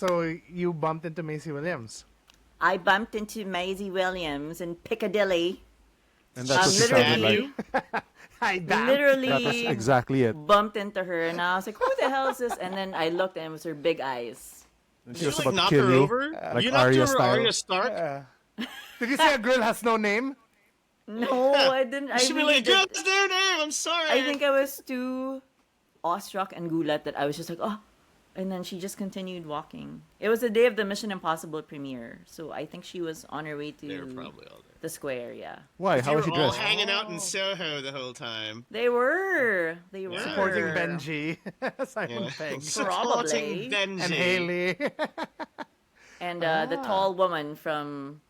So you bumped into Macy Williams. I bumped into Maisie Williams in Piccadilly. And that's what you sounded literally, like. Hi, damn. literally That was exactly it. bumped into her, and I was like, "Who the hell is this?" And then I looked, and it was her big eyes. And Did she you was like about to knock kill her you. over? Like You knocked Arya over style. Arya Stark? Did you say a girl has no name? No, I didn't. You I should be really like, did. "Girl's their name. I'm sorry." I think I was too awestruck and gulat that I was just like, "Oh." And then she just continued walking. It was the day of the Mission Impossible premiere, so I think she was on her way they were to probably all there. the square. Yeah, Why? How You was were she all dressed? hanging out in Soho the whole time. they were. They were Supporting Benji, Simon Yeah. Pegg, Probably. Supporting Benji. and Haley. And the tall woman from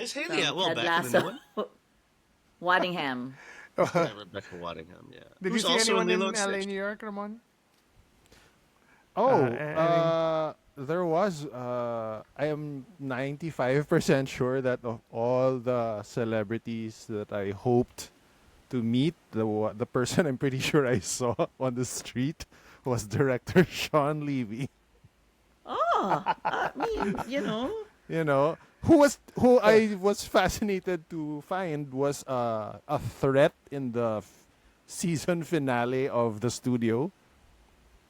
Is Haley Ted back in the new Lasso, one? Waddingham. Yeah, Rebecca Waddingham, yeah. Did Who's you see also anyone in Lilo LA, Stitch. New York, Ramon? There was. I am 95% sure that of all the celebrities that I hoped to meet, the person I'm pretty sure I saw on the street was director Sean Levy. Oh, I mean, You know, who I was fascinated to find was a threat in the season finale of The Studio.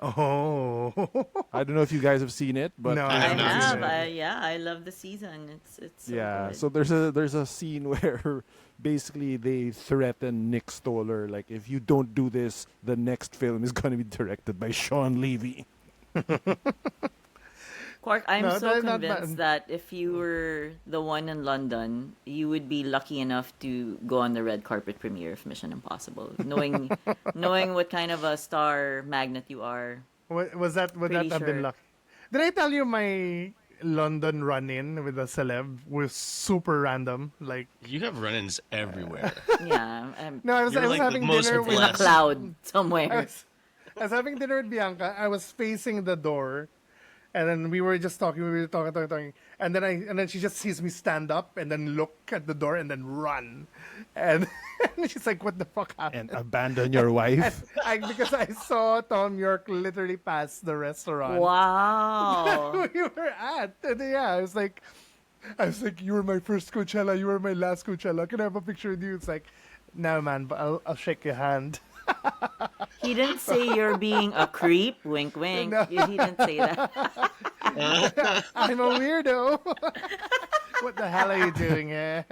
Oh. I don't know if you guys have seen it, but No, I I have not have. seen it. I love the season. It's so yeah. good. So there's a scene where basically they threaten Nick Stoller, like, if you don't do this, the next film is going to be directed by Sean Levy. Quark, I'm No, so they're not convinced that if you were the one in London, you would be lucky enough to go on the red carpet premiere of Mission Impossible, knowing what kind of a star magnet you are. Would that Pretty have been sure. lucky? Did I tell you my London run-in with a celeb was super random? Like, You have run-ins everywhere. Yeah, no, I was You're like the having most dinner in with a blessed. cloud I somewhere. was having dinner with Bianca. I was facing the door, and then we were just talking. We were talking, and then she just sees me stand up and then look at the door and then run, and she's like, "What the fuck happened?" And abandon your wife. Because I saw Tom York literally pass the restaurant Wow. we were at, and yeah, I was like, "You were my first Coachella. You were my last Coachella. Can I have a picture with you?" It's like, "No, man, but I'll shake your hand." He didn't say you're being a creep. Wink, wink. No. He didn't say that. I'm a weirdo. What the hell are you doing here?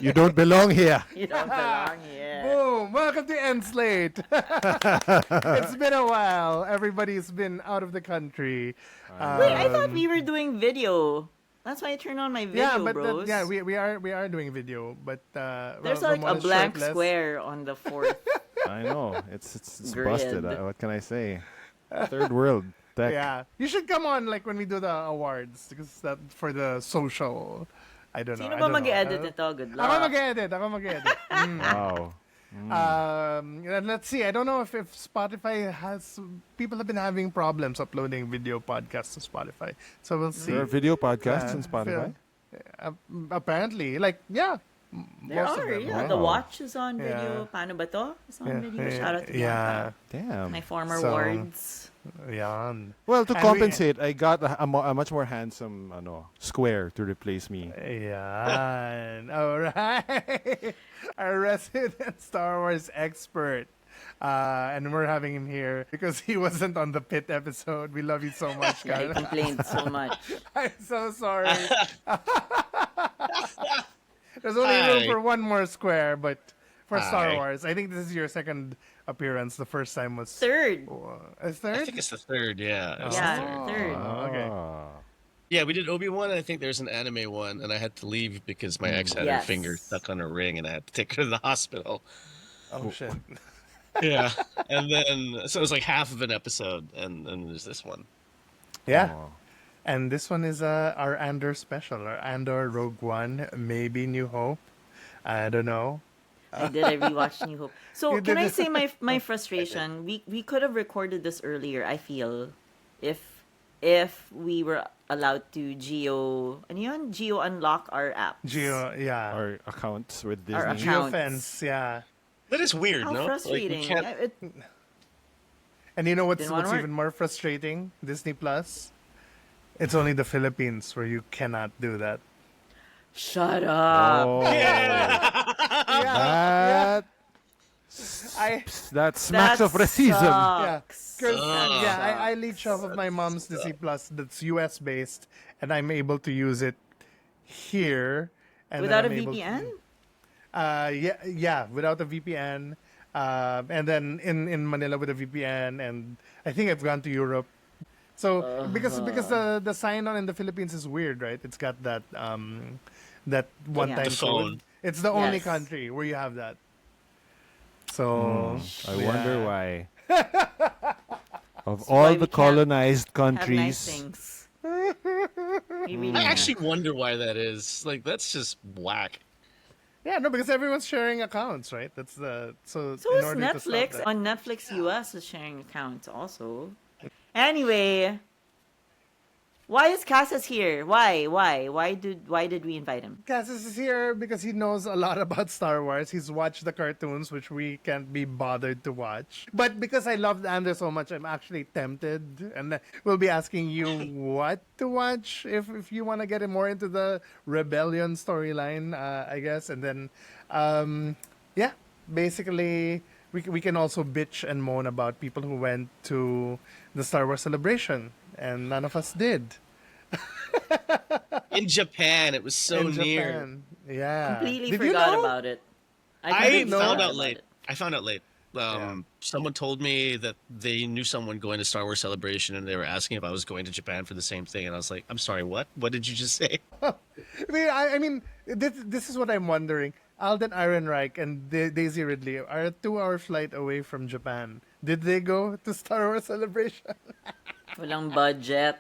You don't belong here. You don't belong here. Boom! Welcome to End Slate. It's been a while. Everybody's been out of the country. Wait, I thought we were doing video. That's why I turned on my video, Yeah, but bros. we are doing video, but There's well, like a Ramon is blank shirtless. square on the fourth. I know. It's Grid. busted. What can I say? Third world tech. Yeah, you should come on like when we do the awards because that for the social. I don't know. Sino I ba don't know. mag-edit ito? Good luck. Ako mag-edit. Wow. And let's see. I don't know if Spotify has. People have been having problems uploading video podcasts to Spotify, so we'll see. There are video podcasts on Spotify. Apparently, like yeah, There most of are, them. yeah. Wow. The Watch is on video. Yeah. Paano ba to? It's on video. Shout out to Yeah, Bianca. Damn. My former So, wards. yan. Well, to And compensate, I got a much more handsome square to replace me. Yan. All right. Our resident Star Wars expert. And we're having him here because he wasn't on the Pit episode. We love you so much, Yeah, he guys. complained so much. I'm so sorry. There's only room Hi. for one more square, but for Star Hi. Wars, I think this is your second appearance. The first time was Third. a third. I think it's the third, yeah. It's the Yeah, third. third. Okay. Ah. Yeah, we did Obi-Wan, and I think there's an anime one, and I had to leave because my ex had her Yes. finger stuck on a ring, and I had to take her to the hospital. Oh shit. Yeah, and then, so it was like half of an episode, and there's this one. Yeah. Oh. And this one is our Andor special, our Andor Rogue One, maybe New Hope. I don't know. I did. I rewatched New Hope. So You can did I it. say my frustration? We could have recorded this earlier. I feel if we were allowed to geo unlock our apps. Geo, yeah. Our accounts with Disney. Our Geo accounts. fence, yeah. That is weird, How no? frustrating! Like, we can't, And you know Didn't wanna what's work. even more frustrating? Disney Plus. It's only the Philippines where you cannot do that. Shut up. Oh, Yeah, that I that smacks of racism. yeah, Sucks. because That Ugh. I sucks. leech off of my mom's Disney Plus that's US based, and I'm able to use it here, and then Without a I'm able VPN? to yeah, without a VPN, and then in Manila with a VPN, and I think I've gone to Europe. So because the sign on in the Philippines is weird, right? It's got that one time The phone. code. It's the only Yes. country where you have that. So I wonder yeah. why. Of why all we the can't colonized Have nice countries, things. We really I can't. actually wonder why that is. Like, that's just whack. Yeah, no, because everyone's sharing accounts, right? That's the So in is order to stop Netflix. that. On Netflix US is sharing accounts also. Anyway, why is Casas here? Why? Why did we invite him? Cassis is here because he knows a lot about Star Wars. He's watched the cartoons, which we can't be bothered to watch. But because I loved Andor so much, I'm actually tempted. And we'll be asking you what to watch if you want to get more into the Rebellion storyline, I guess. And then, yeah, basically, we can also bitch and moan about people who went to the Star Wars celebration. And none of us did. In Japan, it was so In near. Japan. Yeah. Completely Did you forgot know? about it. I completely know. found forgot out about late. it. I found out late. Someone told me that they knew someone going to Star Wars Celebration, and they were asking if I was going to Japan for the same thing, and I was like, "I'm sorry, what? What did you just say?" I mean, this is what I'm wondering. Alden Ehrenreich and Daisy Ridley are a 2-hour flight away from Japan. Did they go to Star Wars Celebration? Walang budget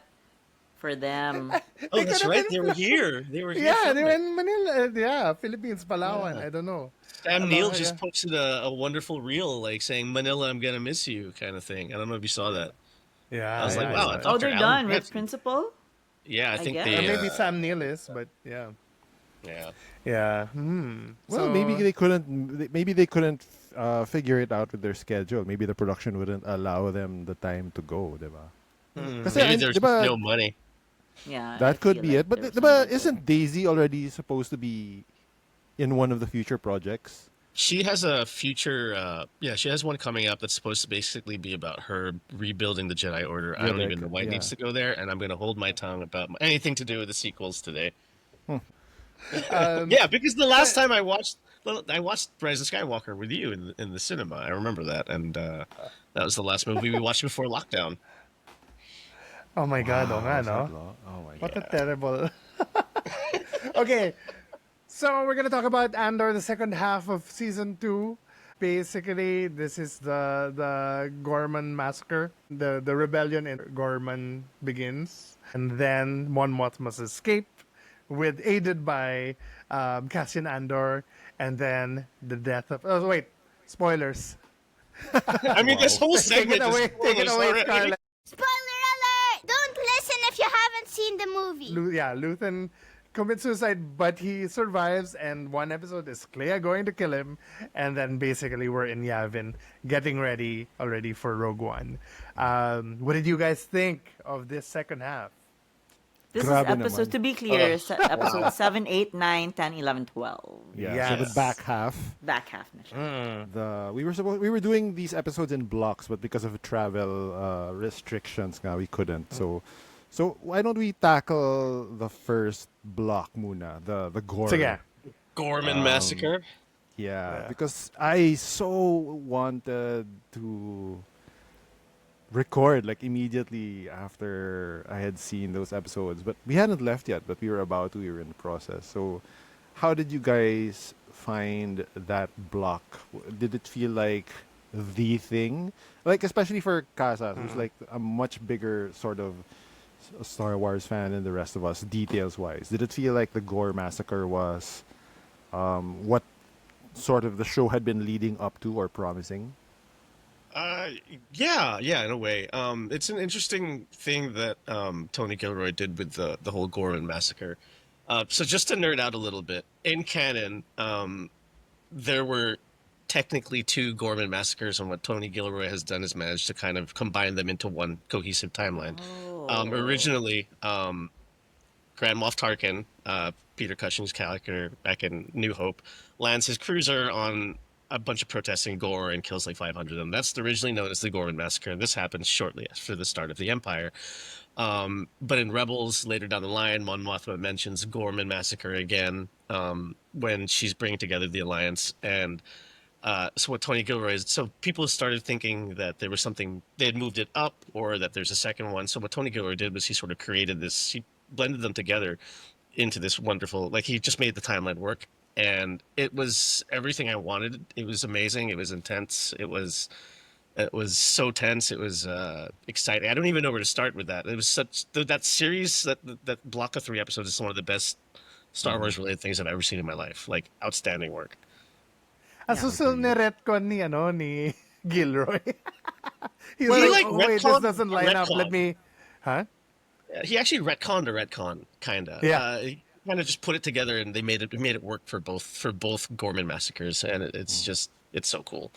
for them. Oh, They that's could have right. been They were here. They were here. Yeah, they were filming. in Manila. Yeah, Philippines, Palawan. Yeah. I don't know. Sam Neill just Yeah. posted a wonderful reel, like saying "Manila, I'm gonna miss you" kind of thing. I don't know if you saw that. I Yeah, was like, yeah, I "Wow, saw it. Oh, Dr. they're Alan done with Branson." Principal? Yeah, I I think guess. Or they. maybe Sam Neill is, but yeah, Yeah. yeah. well, So, maybe they couldn't figure it out with their schedule. Maybe the production wouldn't allow them the time to go, diba? Kasi, Maybe there's just diba, no money. Yeah. I that could feel be like it. But there was some diba, budget. isn't Daisy already supposed to be in one of the future projects? She has a future. She has one coming up that's supposed to basically be about her rebuilding the Jedi Order. I Yeah, don't even know why it yeah. needs to go there, and I'm going to hold my tongue about anything to do with the sequels today. Yeah, because the last time I watched Rise of Skywalker with you in the cinema. I remember that, and that was the last movie we watched before lockdown. oh my God, oh nga, Was that no? long? Oh my What god. a terrible. Okay, so we're gonna talk about Andor, the second half of season 2. Basically, this is the Gorman massacre. The rebellion in Gorman begins, and then Mon Mothma's escape, with aided by Cassian Andor, and then the death of. Oh wait, spoilers. I mean, this whole Take it segment away, is take it spoilers away, already. Scarlett. Spoiler alert! Don't listen if you haven't seen the movie. Luthen commits suicide, but he survives, and one episode is Clea going to kill him, and then basically we're in Yavin getting ready already for Rogue One. What did you guys think of this second half? This is Grabe episode, naman. to be clear, episode 7, 8, 9, 10, 11, 12. Yeah. So the Yes. back half. Back half na siya. We were doing these episodes in blocks, but because of travel restrictions, we couldn't. So why don't we tackle the first block muna, the gore? Sige. Gorman Massacre. Yeah, because I so wanted to record like immediately after I had seen those episodes, but we hadn't left yet, but we were about to, we were in the process. So how did you guys find that block? Did it feel like the thing? Like, especially for Casa, who's like a much bigger sort of Star Wars fan than the rest of us, details wise. Did it feel like the Gore Massacre was what sort of the show had been leading up to or promising? Yeah, in a way. It's an interesting thing that Tony Gilroy did with the whole Gorman massacre. So just to nerd out a little bit, in canon, there were technically two Gorman massacres, and what Tony Gilroy has done is managed to kind of combine them into one cohesive timeline. Oh. Originally, Grand Moff Tarkin, Peter Cushing's character back in New Hope, lands his cruiser on a bunch of protesting Gore and kills like 500 of them. That's originally known as the Gorman Massacre, and this happens shortly after the start of the Empire. But in Rebels, later down the line, Mon Mothma mentions Gorman Massacre again when she's bringing together the Alliance. And so what Tony Gilroy is, so people started thinking that there was something, they had moved it up or that there's a second one. So what Tony Gilroy did was he sort of created this, he blended them together into this wonderful, like he just made the timeline work. And it was everything I wanted. It was amazing. It was intense. It was so tense. It was exciting. I don't even know where to start with that. It was such that series, that block of 3 episodes is one of the best Star Wars related things I've ever seen in my life. Like outstanding work. So ni-retcon ni Gilroy. He's Well, he, like, like, oh, wait, this retconned- doesn't line up. Let retconned. me, huh? He actually retconned a retcon, kind of. Yeah. He kind of just put it together, and they made it work for both Gorman massacres, and it's so cool.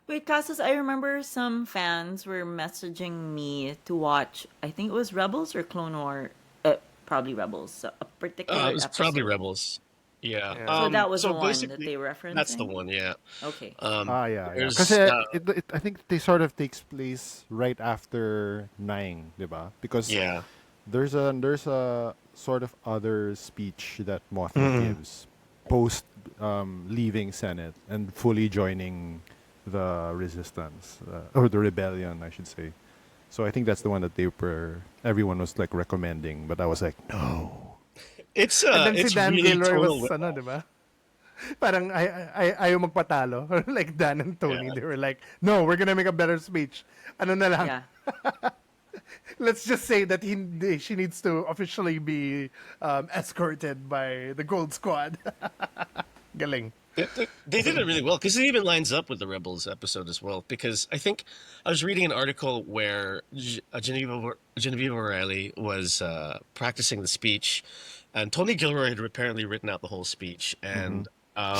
Wait, Casas, I remember some fans were messaging me to watch, I think it was Rebels or Clone War, probably Rebels, so a particular It was episode. probably Rebels. Yeah. Yeah. So that was so the one that basically, they were referencing? That's the one, yeah. Okay. Yeah. There's, Because I think they sort of takes place right after 9, diba? Because yeah. there's a sort of other speech that Mothma gives post leaving Senate and fully joining the resistance or the rebellion, I should say. So I think that's the one that everyone was like recommending, but I was like, no. It's And then it's si Dan really Gilroy total was, di ba? Parang ayaw magpatalo. Like Dan and Tony, Yeah. they were like, no, we're gonna make a better speech. Ano na lang? Yeah. Let's just say that she needs to officially be escorted by the Gold Squad. Galing. They did it really well because it even lines up with the Rebels episode as well. Because I think I was reading an article where Genevieve O'Reilly was practicing the speech, and Tony Gilroy had apparently written out the whole speech, and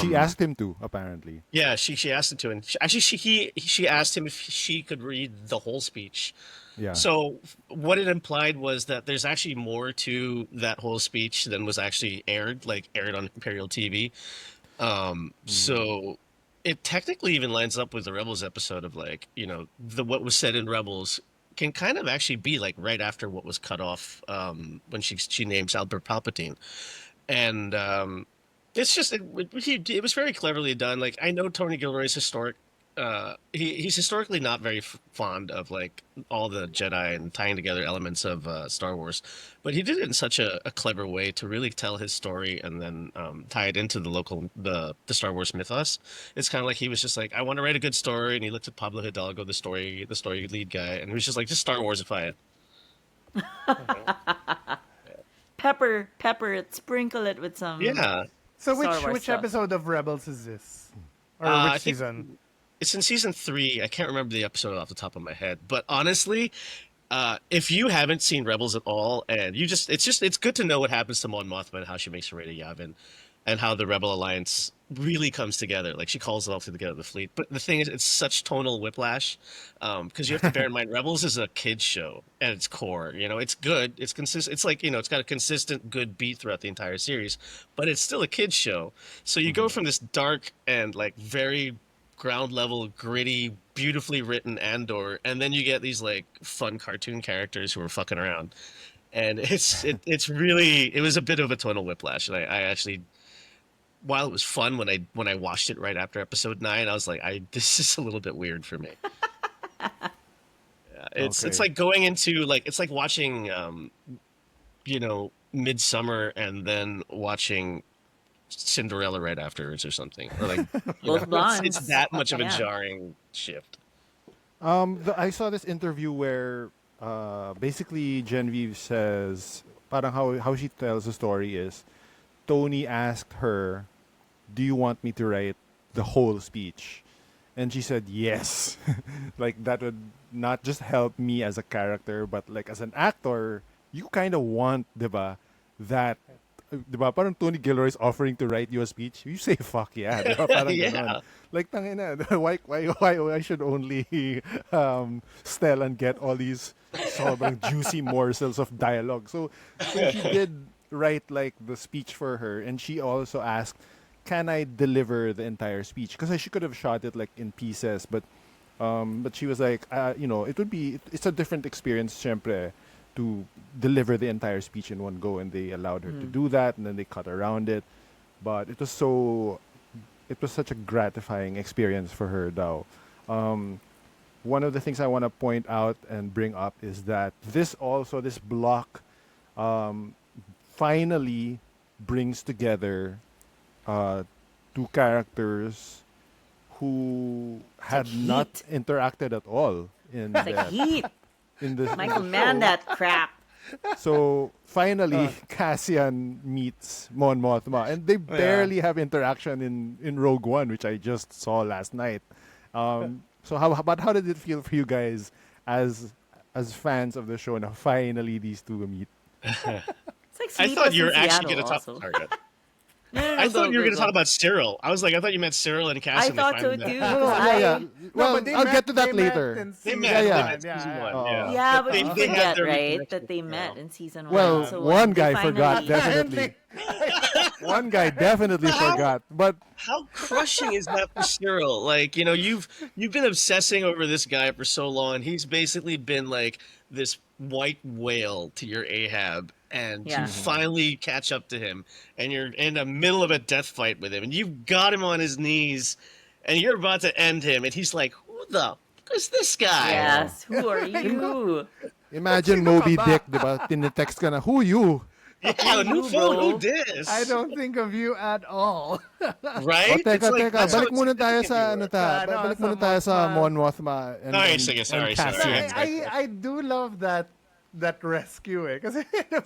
She asked him to, apparently. yeah, she asked him to, and she asked him if she could read the whole speech. Yeah. So what it implied was that there's actually more to that whole speech than was actually aired on Imperial TV. So it technically even lines up with the Rebels episode of what was said in Rebels can kind of actually be like right after what was cut off when she names Albert Palpatine, and it's just it was very cleverly done. Like I know Tony Gilroy's historic. He's historically not very fond of like all the Jedi and tying together elements of Star Wars, but he did it in such a clever way to really tell his story and then tie it into the Star Wars mythos. It's kind of like he was just like, I want to write a good story, and he looked at Pablo Hidalgo, the story lead guy, and he was just like, just Star Warsify it. Pepper it, sprinkle it with some. Yeah, So Star Wars which stuff. episode of Rebels is this? Or I which think- season? it's in season 3. I can't remember the episode off the top of my head, but honestly, if you haven't seen Rebels at all, and it's good to know what happens to Mon Mothma and how she makes her way to Yavin, and how the Rebel Alliance really comes together. Like she calls it all together, the fleet. But the thing is, it's such tonal whiplash because you have to bear in mind Rebels is a kids show at its core. It's good, it's consistent. It's like it's got a consistent good beat throughout the entire series, but it's still a kids show. So you go from this dark and like very ground level, gritty, beautifully written Andor, and then you get these like fun cartoon characters who are fucking around, and it was a bit of a tonal whiplash. And I actually, while it was fun when I watched it right after episode 9, I was like, this is a little bit weird for me. Yeah, it's like going into it's like watching Midsummer and then watching Cinderella right afterwards or something. Or like Both blondes. it's that much of a Yeah. jarring shift. I saw this interview where basically Genevieve says, parang how she tells the story is, Tony asked her, "Do you want me to write the whole speech?" And she said yes. Like that would not just help me as a character, but like as an actor, you kind of want, diba, that diba, parang Tony Gilroy's offering to write you a speech, you say fuck yeah, diba? Parang Yeah. ganon. Like tangina, why should only Stellan get all these sobrang juicy morsels of dialogue? So he did write like the speech for her, and she also asked, "Can I deliver the entire speech?" Because she could have shot it like in pieces, but she was like, it's a different experience, syempre, to deliver the entire speech in one go, and they allowed her to do that, and then they cut around it. But it was such a gratifying experience for her, though. One of the things I want to point out and bring up is that this block finally brings together two characters who had like not Heat. interacted at all in It's like Heat. the Michael, man, that crap. So finally, Cassian meets Mon Mothma, and they barely have interaction in Rogue One, which I just saw last night. So how did it feel for you guys as fans of the show? Now finally, these two meet. It's like I Sweet thought was you in were actually Seattle going to talk. also. Sorry, go ahead. No, I thought you were go, going to talk go. about Cyril. I was like, I thought you meant Cyril and I Cassian. thought so They finally too. met. Yeah. Well, but they I'll met- get to that they met later. in They season met. Yeah, They yeah. met season Yeah. one. Oh. Yeah. Yeah, but They- you they had forget, their right, reconnection, that they met yeah. in season Well, one. So one when they guy finally- forgot definitely. One guy definitely forgot, but How crushing is that for Cyril? Like, you've been obsessing over this guy for so long. He's basically been like this white whale to your Ahab, and Yeah. you finally catch up to him, and you're in the middle of a death fight with him, and you've got him on his knees, and you're about to end him, and he's like, "Who the fuck is this guy?" Yes, who are you? imagine Moby Dick, diba? Tinetext ka na, who you? Yeah, new you, phone, bro? who this? I don't think of you at all. Right? O, teka, It's like, teka. that's how Balik muna tayo significant sa, you ano were. ta, No, balik sa muna tayo sa Mothma. Mon Mothma and, Sorry, and, sige, and sorry. Cassian. I do love that rescue kasi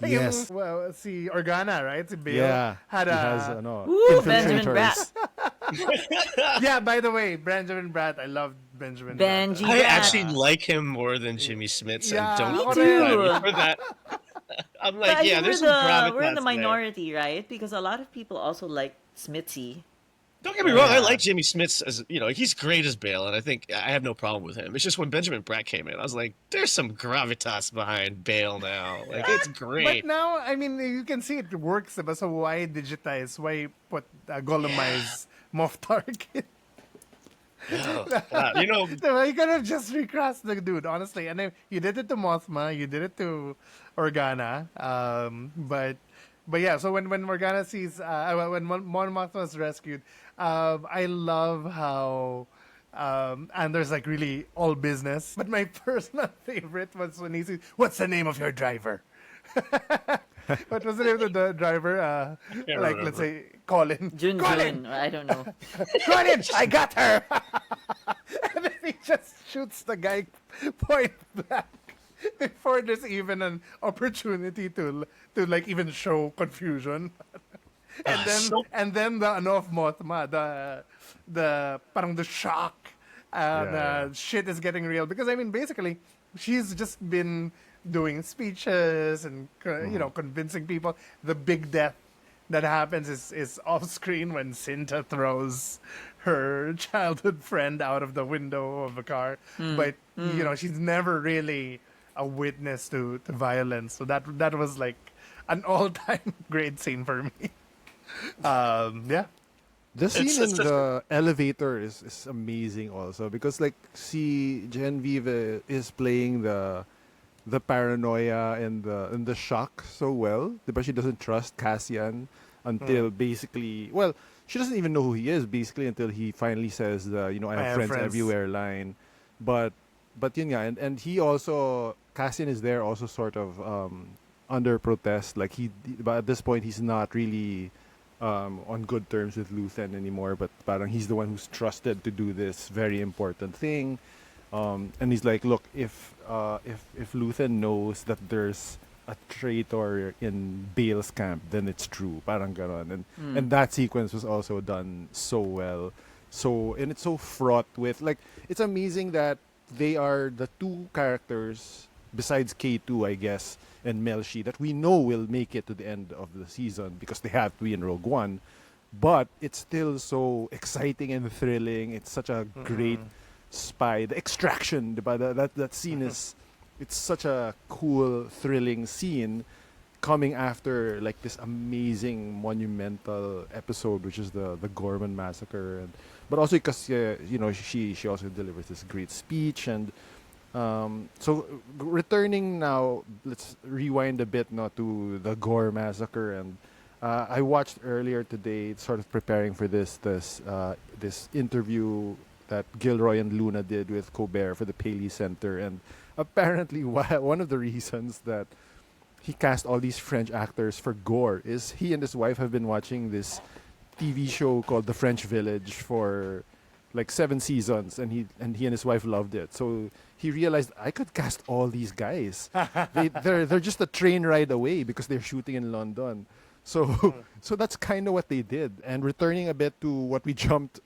Yes. well, si Organa, right? Si Bale Yeah, had he a has Woo, Benjamin infiltrators. Bratt. yeah. By the way, Benjamin Bratt, I love Benjamin. Benji Bratt. I Bratt. actually like him more than Jimmy Smits, Yeah, and don't me get too. mad for that. I'm But like, I yeah, think there's we're some gravitas we're in the there. minority, right? Because a lot of people also like Smitzy. Don't get me wrong, I Yeah. like Jimmy Smits as he's great as Bale, and I think I have no problem with him. It's just when Benjamin Bratt came in, I was like, there's some gravitas behind Bale now. Like it's But great. now, I mean, you can see it works. Diba? So why digitize? Why put Gollumized Moff Tarkin? Wow, Diba? You could have just recast the dude, honestly. And then you did it to Mothma, you did it to Organa. But yeah, so when Organa sees when Mon Mothma is rescued, I love how and there's like really all business. But my personal favorite was when he says, "What's the name of your driver?" What was the name of the driver? Like remember. let's say Colin. Jun Colin, Jun, I don't know. Colin, I got her. And then he just shoots the guy point blank before there's even an opportunity to like even show confusion. And then the ano of Mothma, the parang the shock and Yeah. shit is getting real because I mean basically she's just been doing speeches and convincing people. The big death that happens is off screen when Cinta throws her childhood friend out of the window of a car. But she's never really a witness to violence. So that was like an all-time great scene for me. Yeah. The scene It's in just- the elevator is amazing also because like see Genevieve is playing the paranoia and the shock so well. But she doesn't trust Cassian until basically she doesn't even know who he is basically until he finally says I have friends everywhere line. But yun nga, and he also Cassian is there also sort of under protest. Like but at this point he's not really on good terms with Luthen anymore, but parang he's the one who's trusted to do this very important thing. And he's like, look, if Luthen knows that there's a traitor in Bale's camp, then it's true. Parang ganon. And that sequence was also done so well. And it's so fraught with like it's amazing that they are the two characters besides K2, I guess, and Melshi, that we know will make it to the end of the season because they have to be in Rogue One. But it's still so exciting and thrilling. It's such a great spy. The extraction, diba? That scene is, it's such a cool, thrilling scene coming after like this amazing monumental episode, which is the Gorman massacre, and but also because she also delivers this great speech. And returning now, let's rewind a bit now to the Gore massacre. And I watched earlier today, sort of preparing for this interview that Gilroy and Luna did with Colbert for the Paley Center. And apparently one of the reasons that he cast all these French actors for Gore is he and his wife have been watching this TV show called The French Village for like 7 seasons, and he and his wife loved it. So he realized I could cast all these guys. They're just a train ride away because they're shooting in London. So that's kind of what they did. And returning a bit to what we jumped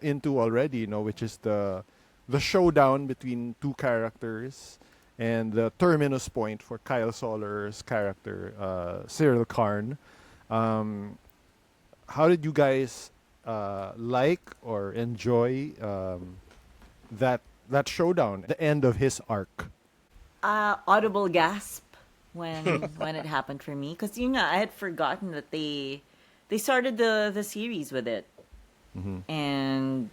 into already, which is the showdown between two characters and the terminus point for Kyle Solar's character, Cyril Karn. How did you guys like or enjoy that showdown, the end of his arc? Audible gasp when it happened for me, because I had forgotten that they started the series with it, and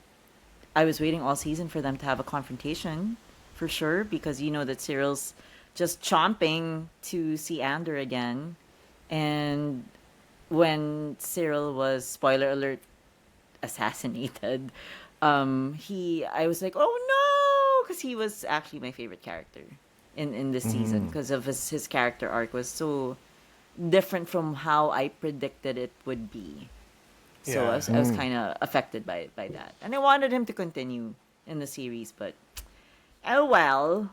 I was waiting all season for them to have a confrontation for sure, because that Cyril's just chomping to see Andor again. And when Cyril was, spoiler alert, assassinated, I was like, oh no, because he was actually my favorite character in this season, because of his character arc was so different from how I predicted it would be. So Yeah. I was kind of affected by that, and I wanted him to continue in the series, but oh well.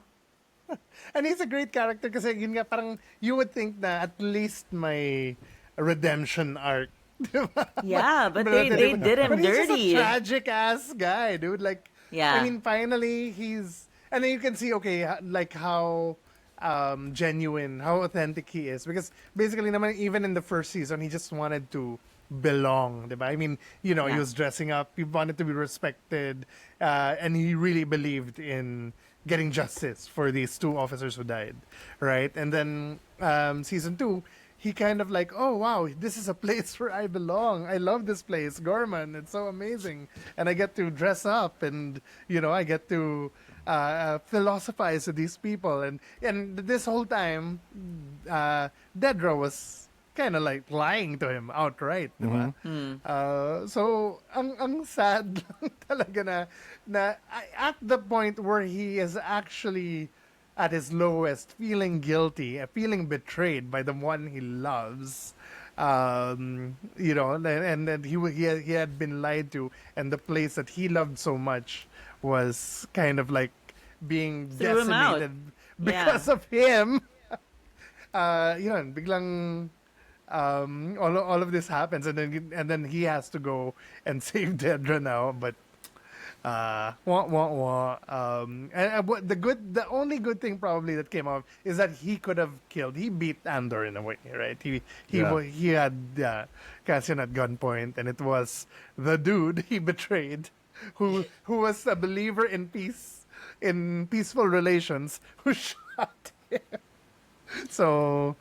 And he's a great character kasi yun nga, parang you would think na at least my redemption arc. Diba? Yeah, but they did him but dirty. He's just a tragic ass guy, dude. Like, Yeah. I mean, finally and then you can see, okay, like how genuine, how authentic he is. Because basically, naman, even in the first season, he just wanted to belong, diba? I mean, he Yeah. was dressing up, he wanted to be respected, and he really believed in getting justice for these 2 officers who died, right? And then season 2, he kind of like, oh wow, this is a place where I belong. I love this place, Gorman. It's so amazing, and I get to dress up, and I get to philosophize with these people, and this whole time, Dedra was kind of like lying to him outright, diba? So ang sad lang talaga na at the point where he is actually at his lowest, feeling guilty, feeling betrayed by the one he loves, and he had been lied to, and the place that he loved so much was kind of like being Threw him out. decimated because of him. Biglang all of this happens, and then he has to go and save Dedra now, but wah wah wah. The only good thing probably that came out is that he could have killed. He beat Andor in a way, right? He had Cassian at gunpoint, and it was the dude he betrayed, who was a believer in peace, in peaceful relations, who shot him. So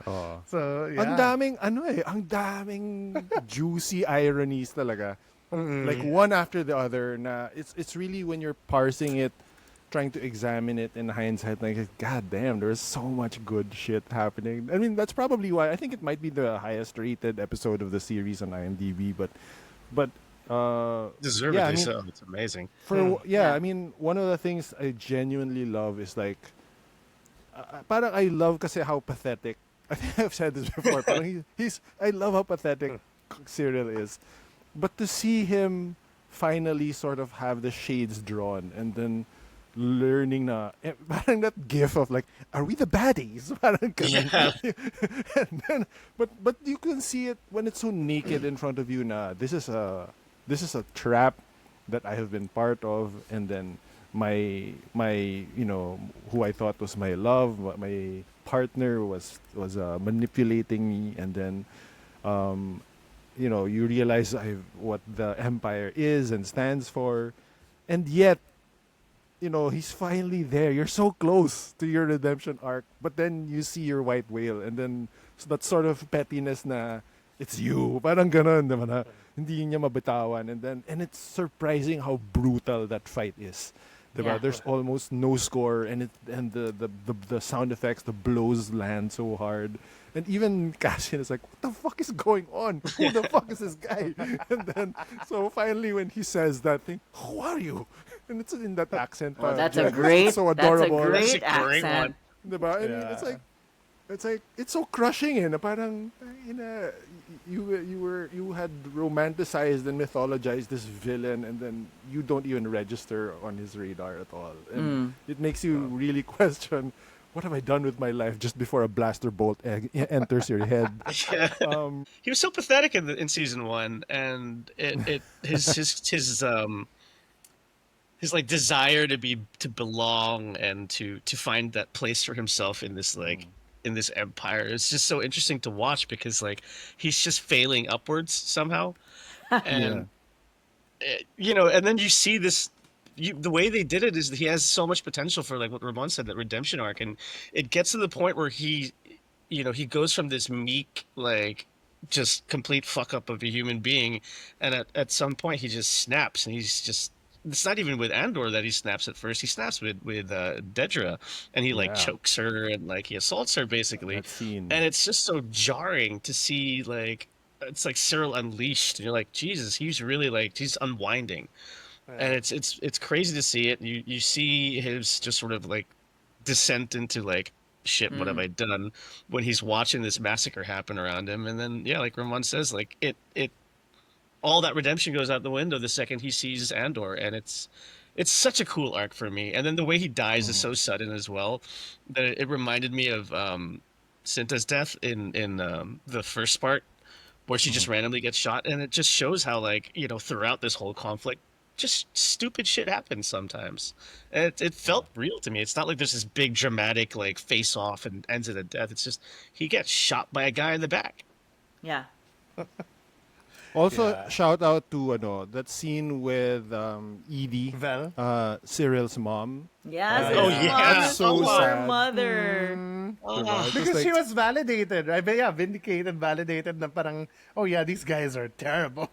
yeah. Ang daming juicy ironies talaga. Like one after the other na it's really, when you're parsing it, trying to examine it in hindsight, like, god damn, there's so much good shit happening. I mean, that's probably why I think it might be the highest rated episode of the series on IMDb, but Deservedly I mean, so. It's amazing. I mean, one of the things I genuinely love is like, parang I love kasi how pathetic. I think I've said this before. Parang I love how pathetic Cyril is, but to see him finally sort of have the shades drawn, and then learning na, parang that gif of like, are we the baddies? Parang ganun. Yeah. And then, but you can see it when it's so naked in front of you na this is a trap that I have been part of, and then my who I thought was my love, my partner was manipulating me, and then you realize what the empire is and stands for, and yet he's finally there. You're so close to your redemption arc, but then you see your white whale, and then that sort of pettiness na it's you, parang ganon naman na hindi niya mabitawan, and it's surprising how brutal that fight is. Diba? Yeah. There's almost no score, and the sound effects, the blows land so hard. And even Cassian is like, what the fuck is going on? Who the fuck is this guy? And then, so finally when he says that thing, who are you? And it's in that accent. Oh, that's yeah, a great, it's so adorable. that's a great That's a great accent. Diba? And Yeah. it's like it's so crushing, na parang you had romanticized and mythologized this villain, and then you don't even register on his radar at all, and it makes you really question, what have I done with my life just before a blaster bolt enters your head. Yeah. He was so pathetic in season 1, and his like desire to belong and to find that place for himself in this in this empire. It's just so interesting to watch because like he's just failing upwards somehow, and and then you see this. The way they did it is that he has so much potential for, like what Ramon said, that redemption arc, and it gets to the point where he goes from this meek, like just complete fuck up of a human being, and at some point he just snaps, and he's just. It's not even with Andor that he snaps at first. He snaps with Dedra, and he like chokes her and like he assaults her basically. That scene. And it's just so jarring to see, like it's like Cyril unleashed, and you're like, Jesus, he's really like he's unwinding, and it's crazy to see it. You see his just sort of like descent into like shit. What have I done? When he's watching this massacre happen around him, and then like Ramon says, like it all that redemption goes out the window the second he sees Andor, and it's such a cool arc for me. And then the way he dies is so sudden as well that it reminded me of Cinta's death in the first part, where she just randomly gets shot, and it just shows how like throughout this whole conflict, just stupid shit happens sometimes. And it felt real to me. It's not like there's this big dramatic like face off and ends in a death. It's just he gets shot by a guy in the back. Yeah. Also, shout out to that scene with Edie, Vel. Cyril's mom. Yes. Oh, his yeah. mother, So poor sad. mother. Diba? Just Because like- she was validated, right? But yeah, vindicated, validated na parang, oh yeah, these guys are terrible.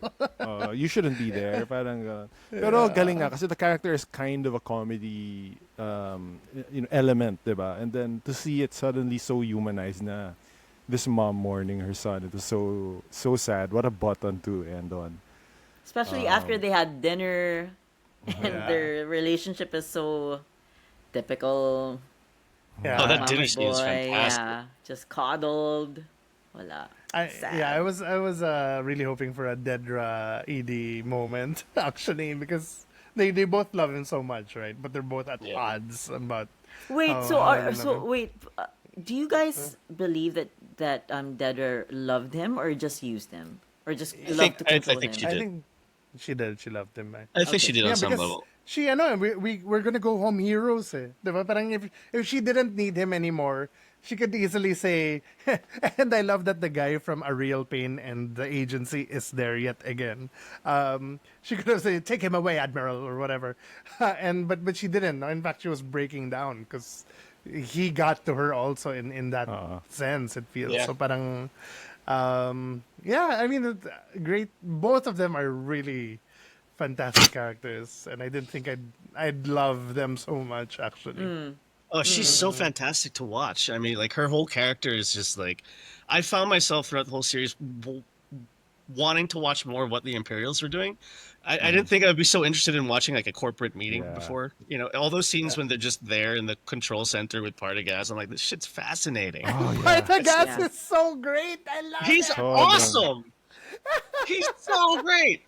you shouldn't be there. Parang ganun. Pero galing nga kasi the character is kind of a comedy element, diba? And then to see it suddenly so humanized na this mom mourning her son, it was so sad. What a button to end on. Especially after they had dinner and their relationship is so typical. Yeah. Oh, that Mama's dinner scene is boy, fantastic. Yeah, just coddled. Wala. Sad. I was really hoping for a Dedra Edie moment actually, because they both love him so much, right? But they're both at odds about. Wait, how- so how they love so him. wait, do you guys believe that Dedra loved him or just used him or just loved to I control think him? she I did. think she did. She loved him, man. I think she did on some because level. we're gonna go home heroes, eh. Diba? Parang if she didn't need him anymore, she could easily say, and I love that the guy from A Real Pain and the agency is there yet again. She could have said, take him away, Admiral, or whatever. But she didn't. In fact, she was breaking down because he got to her also in that sense, it feels. Yeah. So parang, I mean, great. Both of them are really fantastic characters, and I didn't think I'd love them so much actually. Oh, she's so fantastic to watch. I mean, like her whole character is just like, I found myself throughout the whole series wanting to watch more of what the Imperials were doing. I didn't think I'd be so interested in watching like a corporate meeting Yeah. before. All those scenes when they're just there in the control center with Partagas. I'm like, this shit's fascinating. Oh, yeah. Partagas Yeah. is so great. I love He's it. awesome. He's so great.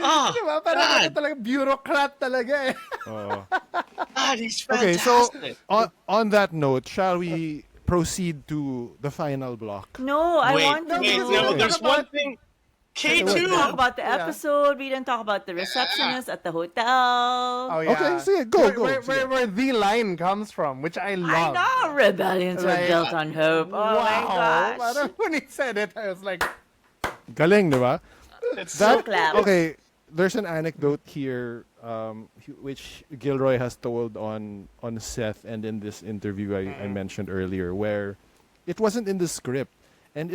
Oh, Diba? Parang God. ako talaga bureaucrat talaga eh. Oh. God, he's Okay, so fantastic. on that note, shall we proceed to the final block? No, I wait, want to wait, know. no, Talk there's about- one thing. K2. We didn't talk about the Yeah. episode. We didn't talk about the receptionist at the hotel. Oh yeah. Okay, sige, go, go, sige. Where the line comes from, which I I love. know rebellions are Like, built on hope. Oh my wow. gosh. Parang when he said it, I was like, Galing, di ba? It's So clap. Okay, there's an anecdote here which Gilroy has told on Seth and in this interview I mentioned earlier, where it wasn't in the script, and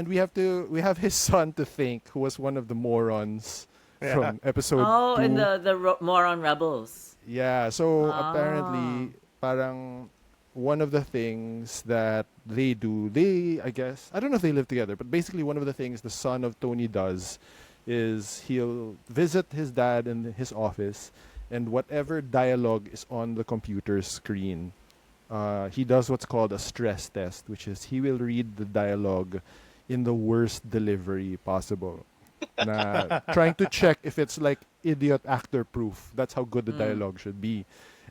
we have his son to thank, who was one of the morons from episode Oh, 2. and the Moron Rebels. Yeah, so Ah. apparently parang one of the things that they do, I guess, I don't know if they live together, but basically one of the things the son of Tony does is he'll visit his dad in his office, and whatever dialogue is on the computer screen, he does what's called a stress test, which is he will read the dialogue in the worst delivery possible. Trying to check if it's like idiot actor proof. That's how good the dialogue should be.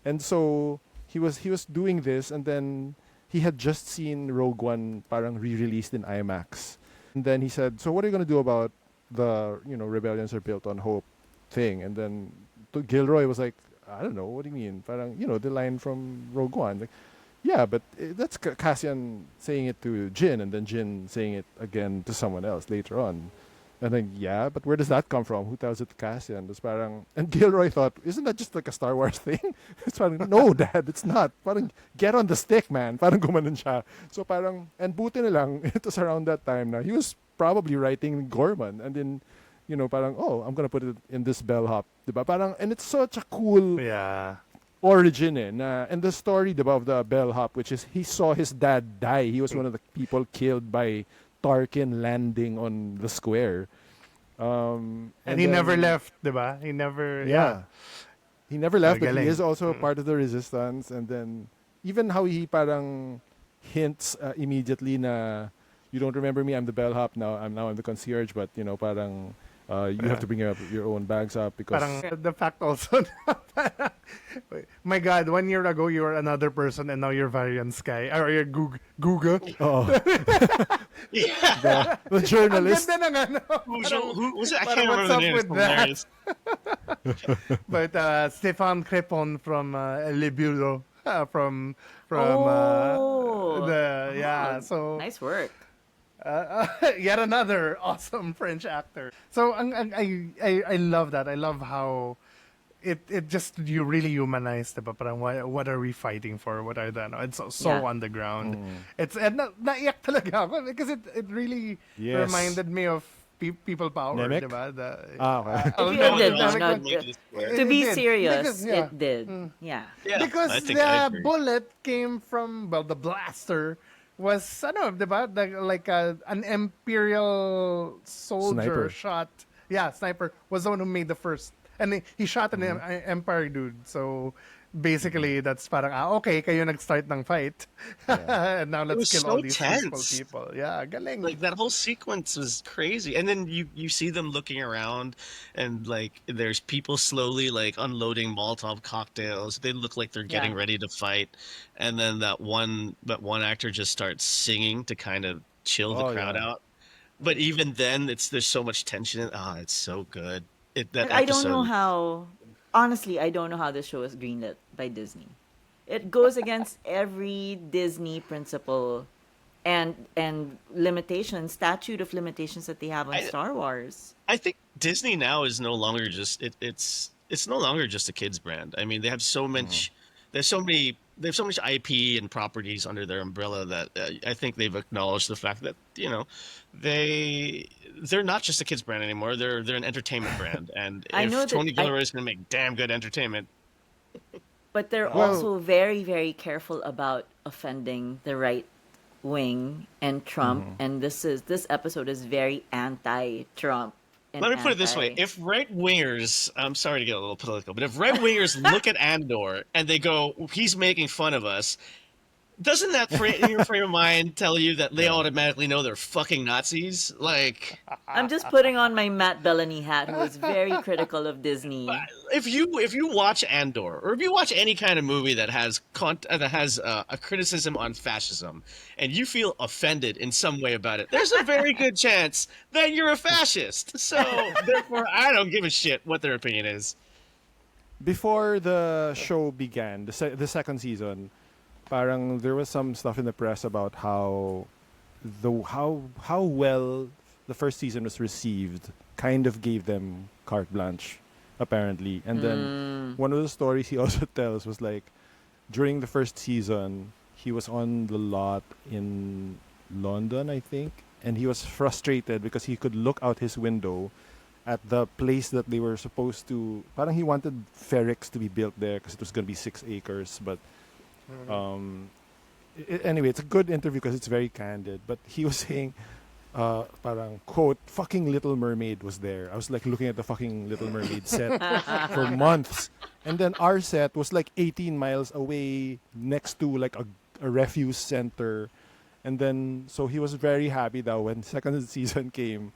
And so he was doing this, and then he had just seen Rogue One parang re-released in IMAX. And then he said, "So what are you going to do about the, rebellions are built on hope thing?" And then Gilroy was like, "I don't know, what do you mean? Parang, the line from Rogue One." Like, yeah, but that's Cassian saying it to Jin, and then Jin saying it again to someone else later on. And then, yeah, but where does that come from? Who tells it to Cassian? That's parang, and Gilroy thought, isn't that just like a Star Wars thing? It's parang, no, Dad, it's not. Parang, get on the stick, man. Parang gumanon siya. So parang, and buti na lang, it was around that time na he was probably writing Gorman. And then, parang, oh, I'm going to put it in this bellhop. Diba? Parang, and it's such a cool yeah. origin and the story diba, of the bellhop, which is he saw his dad die. He was one of the people killed by Tarkin landing on the square. And he then- never left, diba? He never, Yeah. He never left, but he Magaling. is also a part of the resistance. And then, even how he parang hints immediately na, you don't remember me, I'm the bellhop now. I'm the concierge, but, parang you have to bring your own bags up because... Parang the fact also, my God, 1 year ago you were another person and now you're Varian Sky. Or you're Google. Oh, Yeah. the Ang journalist. ganda ng ano. Who was it? I parang can't remember what's the up name. with It's that? hilarious. But Stefan Crepon from Le Bureau, from Oh. so Nice work. yet another awesome French actor. So I love that. I love how it just, you really humanize, diba? Parang what are we fighting for? What are the, it's so Yeah. on the ground. It's naiyak talaga ako because it really Yes. reminded me of people power, Namek? diba? Okay. I'll It never- did, Namek no, would- Make it square. To be did, serious, because, yeah. it did. Yeah. Yeah, because I think I the agree. bullet came from, well, the blaster was diba? Like an Imperial soldier Sniper. shot. Yeah, sniper was the one who made the first, and he shot an Empire dude. So basically, that's parang okay, kayo nag-start ng fight, and now let's was kill so all these peaceful tense. people. Yeah, galing. Like that whole sequence was crazy, and then you see them looking around, and like there's people slowly like unloading Molotov cocktails. They look like they're getting Yeah. ready to fight, and then that one actor just starts singing to kind of chill the Oh, crowd yeah. out. But even then, there's so much tension. It's so good. That I don't know episode- how. Honestly, I don't know how this show is greenlit by Disney. It goes against every Disney principle and statute of limitations that they have on Star Wars. I think Disney now is no longer just it's no longer just a kids brand. I mean, they have so much they have so much IP and properties under their umbrella that I think they've acknowledged the fact that they're not just a kids brand anymore. They're an entertainment brand, and I know if that Tony Gilroy is going to make damn good entertainment, But they're Well- also very, very careful about offending the right wing and Trump. And this episode is very anti-Trump. And let me put it this way: anti- if right wingers, I'm sorry to get a little political, but if right wingers look at Andor and they go, "He's making fun of us," Doesn't that in your frame of mind tell you that they automatically know they're fucking Nazis? Like, I'm just putting on my Matt Bellany hat, who is very critical of Disney. if you watch Andor, or if you watch any kind of movie that has a criticism on fascism, and you feel offended in some way about it, there's a very good chance that you're a fascist. So therefore, I don't give a shit what their opinion is. Before the show began, the second season, parang there was some stuff in the press about how well the first season was received. Kind of gave them carte blanche, apparently. And then one of the stories he also tells was like, during the first season, he was on the lot in London, I think, and he was frustrated because he could look out his window at the place that they were supposed to. Parang he wanted Ferrex to be built there because it was going to be 6 acres, but anyway, it's a good interview because it's very candid. But he was saying, parang quote, "Fucking Little Mermaid was there." I was like looking at the fucking Little Mermaid set for months, and then our set was like 18 miles away, next to like a refuse center, and then so he was very happy that when second season came,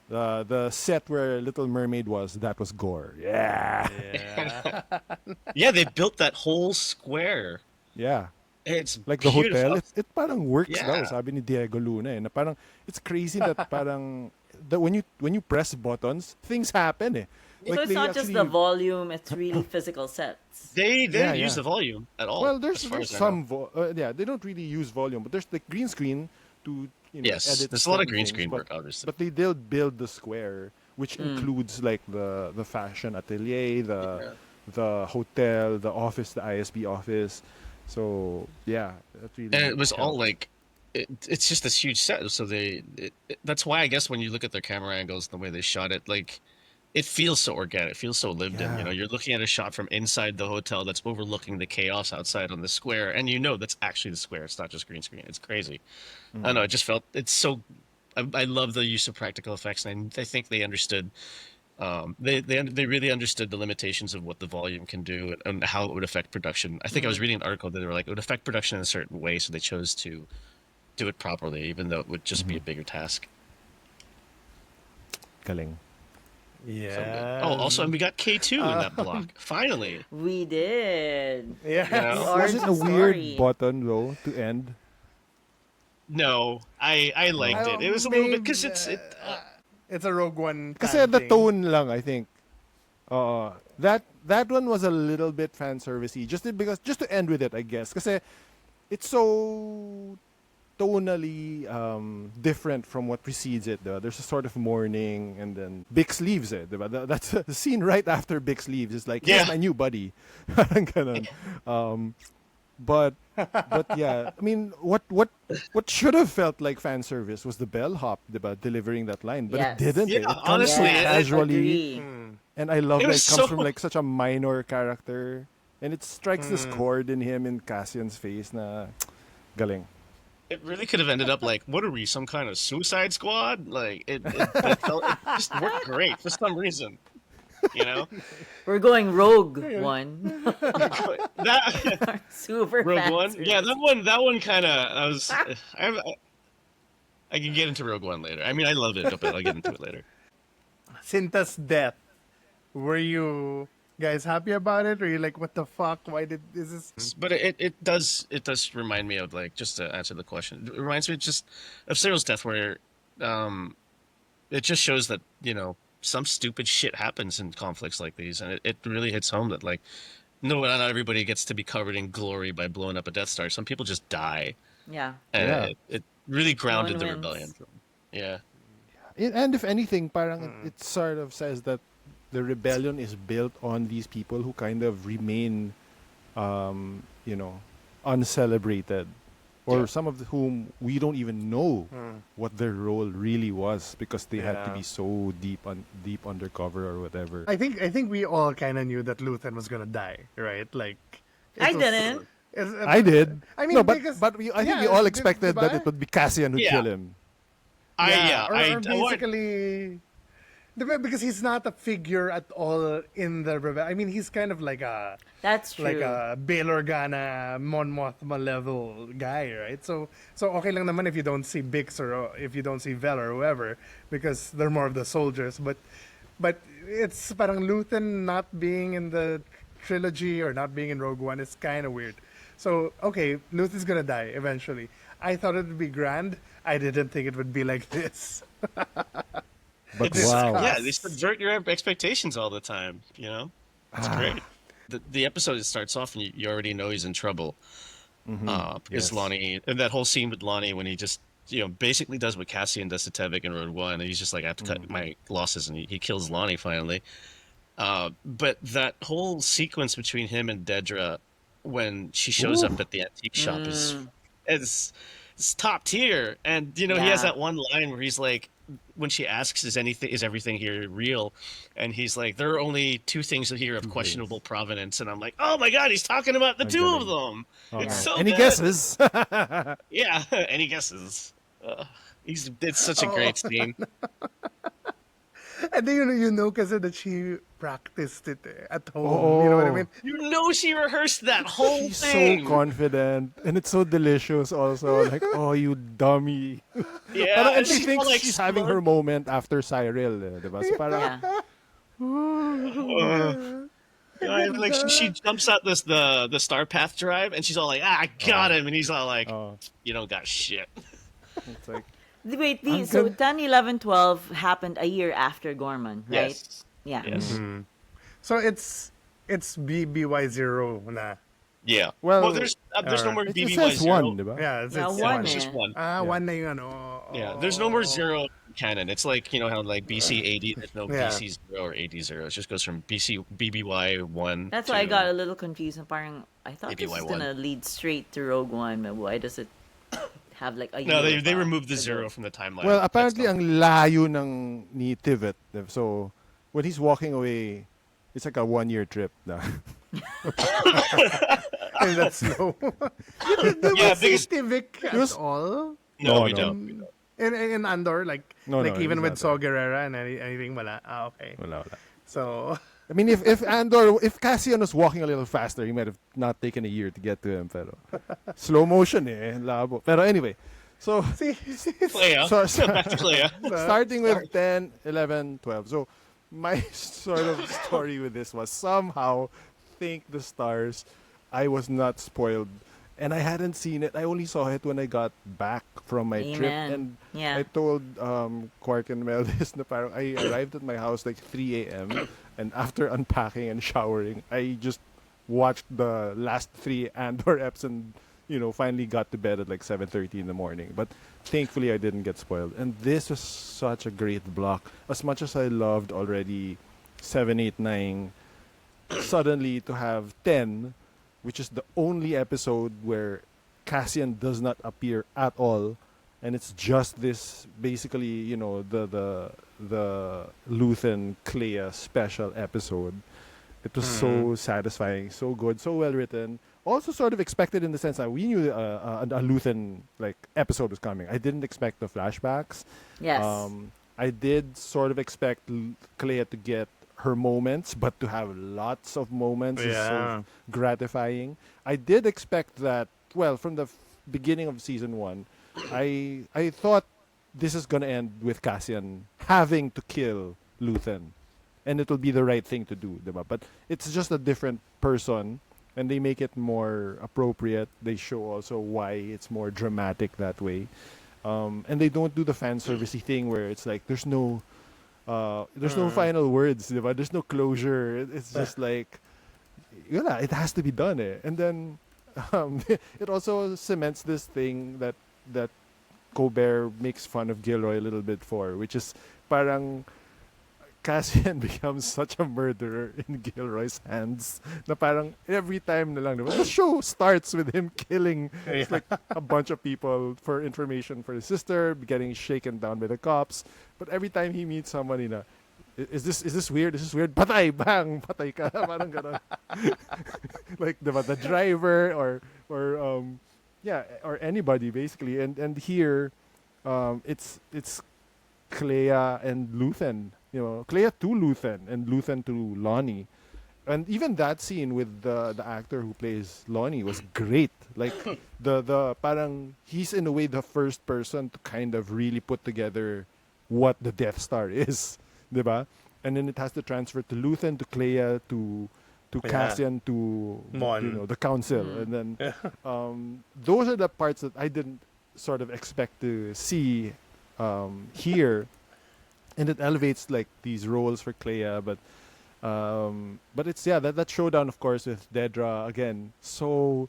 the set where Little Mermaid was, that was Gore. Yeah. Yeah, they built that whole square. Yeah. It's like the beautiful. hotel, it parang works Yeah. daw, sabi ni Diego Luna. Na parang, it's crazy that parang, that when you press buttons, things happen eh. So it's they not just the volume, it's really physical sets. They Yeah, don't use yeah. the volume at all. Well, there's as far as I some, know. they don't really use volume, but there's the green screen to, Yes, edit there's a lot of certain green things, screen but- work, obviously. But they'll build the square, which includes like the fashion atelier, the hotel, the office, the ISB office. So yeah, that really. And it was all helped. like, it's just this huge set. So that's why I guess when you look at their camera angles, the way they shot it, like, it feels so organic, it feels so lived in. You know, Yeah. you're looking at a shot from inside the hotel that's overlooking the chaos outside on the square, and you know that's actually the square. It's not just green screen. It's crazy. I don't know. It just felt it's so. I love the use of practical effects, and I think they understood. They really understood the limitations of what the volume can do and how it would affect production. I think I was reading an article that they were like, it would affect production in a certain way, so they chose to do it properly, even though it would just be a bigger task. Galing. So good. Yeah. Oh, also, and we got K2 in that block. Finally. We did. Yeah. You know? Was it a Origin weird story. button though to end? No, I liked it. It was a little bit because It's a Rogue One. Kasi fan the thing. tone lang, I think. That one was a little bit fan servicey. Just to end with it, I guess. Kasi it's so tonally different from what precedes it. Diba? There's a sort of mourning, and then Bix leaves it. Diba? That's the scene right after Bix leaves. It's like, Yeah. here's my new buddy. Parang ganon. But yeah, I mean, what should have felt like fan service was the bellhop, diba, delivering that line, but Yes. it didn't. Yeah, It comes honestly, so it- casually, Agree. and I love It that it was comes so- from like such a minor character, and it strikes this chord in him in Cassian's face. Na galing. it really could have ended up like, what are we, some kind of Suicide Squad? Like it just worked great for some reason. You know, We're going Rogue One. that Super Rogue fan One, service. yeah, that one kind of I can get into Rogue One later. I mean, I love it, but I'll get into it later. Cinta's death. Were you guys happy about it? Or you like, what the fuck? Why did is this? But it does remind me of, like, just to answer the question, it reminds me just of Cyril's death, where it just shows that, you know, some stupid shit happens in conflicts like these, and it really hits home that, like, no, not everybody gets to be covered in glory by blowing up a Death Star. Some people just die, Yeah. and Yeah. it really grounded one the wins. rebellion. Yeah. And if anything, parang it sort of says that the rebellion is built on these people who kind of remain, uncelebrated, or Yeah. some of whom we don't even know what their role really was because they had to Yeah. be so deep undercover or whatever. I think we all kind of knew that Luthen was gonna die, right? Like, it I was- didn't. I did. I mean, no, but because- I think we yeah, all di- expected that diba? it would be Cassian who Yeah. kill him. or I basically, Because he's not a figure at all in the rebel. I mean, he's kind of That's true. like a Bail Organa, Mon Mothma level guy, right? So okay lang naman if you don't see Bix or if you don't see Vel or whoever, because they're more of the soldiers. But it's parang Luthen not being in the trilogy or not being in Rogue One is kind of weird. So okay, Luthen's gonna die eventually. I thought it would be grand. I didn't think it would be like this. But It's- wow. Yeah, they subvert your expectations all the time. You know, it's great. The episode it starts off and you already know he's in trouble. Because Yes. Lonnie and that whole scene with Lonnie when he just basically does what Cassian does to Tevik in Road One, and he's just like I have to cut my losses, and he kills Lonnie finally. But that whole sequence between him and Dedra when she shows up at the antique shop is it's top tier, and he has Yeah. that one line where he's like, when she asks, is everything here real? And he's like, there are only two things here of questionable provenance. And I'm like, oh my god, he's talking about the two of them. It's so Any good. guesses? Yeah, any guesses? It's such a great scene. And then you know kasi that she practiced it at home. You know what I Oh. mean? You know she rehearsed that whole She's thing. so confident, and it's so delicious. Also, like, oh, you dummy! Yeah, Parang, and she she's thinks all, like, she's having smug. her moment after Cyril, diba? So parang, Yeah. Like she jumps out the Star Path drive, and she's all like, I got him, and he's all like, oh, you don't got shit. it's like, Wait, I'm so good. 10, 11, 12 happened a year after Gorman, right? Yes. Yeah. Yes. So it's BBY0 na. Yeah. Well, There's no more it BBY says zero. one, diba? Yeah, it's Yeah, it's one It's eh. just one. one na yung ano. Yeah, there's no more zero canon. It's like how like BC 80, there's no Yeah. BC 0 or 80 0. It just goes from BBY 1. That's to why I got a little confused. And parang, I thought Maybe this was Y1. gonna lead straight to Rogue One. But why does it have like a No, year they pa removed the to zero go? from the timeline. Well, That's apparently, all. ang layo ng ni Tivet. So, when he's walking away, it's like a 1-year trip. Na. And that's slow. Did Yeah, we see because- Tivik at was- all? No, No, we no. don't. We don't. In Andor, No, even he's with not Saw there. Gerrera and anything, wala. Okay. Wala. So, I mean, if Cassian was walking a little faster, he might have not taken a year to get to him. Pero slow motion labo. Pero anyway, so see, Clea. So- Back to Clea. starting with 10, 11, 12. So my sort of story with this was somehow, thank the stars, I was not spoiled. And I hadn't seen it. I only saw it when I got back from my trip. Amen. And Yeah. I told Quark and Mel this na parang I arrived at my house like 3 a.m. And after unpacking and showering, I just watched the last 3 Andor eps and finally got to bed at like 7:30 in the morning. But thankfully I didn't get spoiled. And this was such a great block. As much as I loved already 7, 8, 9, suddenly to have 10, which is the only episode where Cassian does not appear at all, and it's just this basically the Luthen Clea special episode. It was so satisfying, so good, so well written. Also, sort of expected in the sense that we knew a Luthen like episode was coming. I didn't expect the flashbacks. Yes. I did sort of expect Clea to get her moments, but to have lots of moments is so Yeah. gratifying. I did expect that. Well, from the beginning of season 1, I thought this is gonna end with Cassian having to kill Luthen, and it'll be the right thing to do, diba? But it's just a different person, and they make it more appropriate. They show also why it's more dramatic that way, and they don't do the fan servicey thing where it's like there's no final words, diba? There's no closure. It's just like, yeah, it has to be done, eh. And then it also cements this thing that Colbert makes fun of Gilroy a little bit for, which is parang Cassian becomes such a murderer in Gilroy's hands na parang every time na lang, diba? The show starts with him killing like a bunch of people for information for his sister, getting shaken down by the cops. But every time he meets somebody na, is this weird? Is this weird? Patay, bang, patay ka. Parang ganon. Like the driver or anybody basically. And here, it's Clea and Luthen Clea to Luthen and Luthen to Lonnie. And even that scene with the actor who plays Lonnie was great. Like the parang he's in a way the first person to kind of really put together what the Death Star is, 'di ba? And then it has to transfer to Luthen, to Clea, to Cassian, to Mon. the council, and then those are the parts that I didn't sort of expect to see here, and it elevates like these roles for Clea, but it's that showdown, of course, with Dedra again, so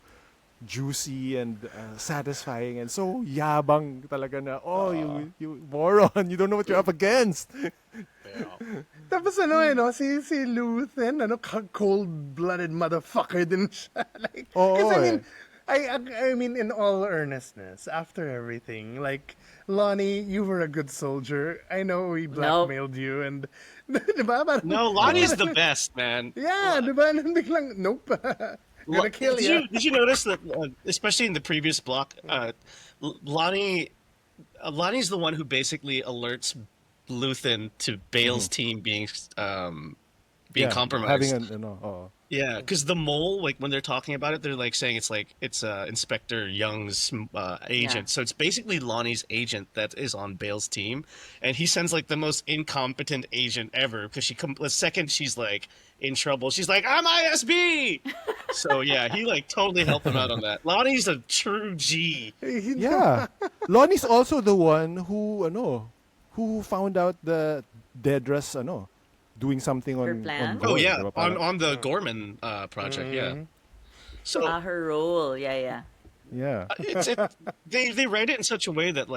juicy and satisfying and so yabang talaga na, you moron, you don't know what you're up against. Tapos si Luthen, cold-blooded motherfucker din siya. Like, Oo, I mean, I mean, in all earnestness, after everything, like, Lonnie, you were a good soldier. I know we blackmailed you and, diba? Parang, No, Lonnie's the best, man. yeah, diba? And biglang, nope. Gonna kill you. Did you notice that, especially in the previous block, Lonnie's the one who basically alerts Luthen to Bale's team being compromised. Yeah, because the mole, like when they're talking about it, they're like saying it's Inspector Young's agent. So it's basically Lonnie's agent that is on Bale's team, and he sends like the most incompetent agent ever because the second she's like in trouble, she's like, "I'm ISB." So yeah, he like totally helped him out on that. Lonnie's a true G. Yeah, Lonnie's also the one who found out the Dedra's doing something Her on plan? Void, Oh yeah, diba? Parang- on the Gorman project. Yeah. So Her role, yeah. yeah. They write it in such a way that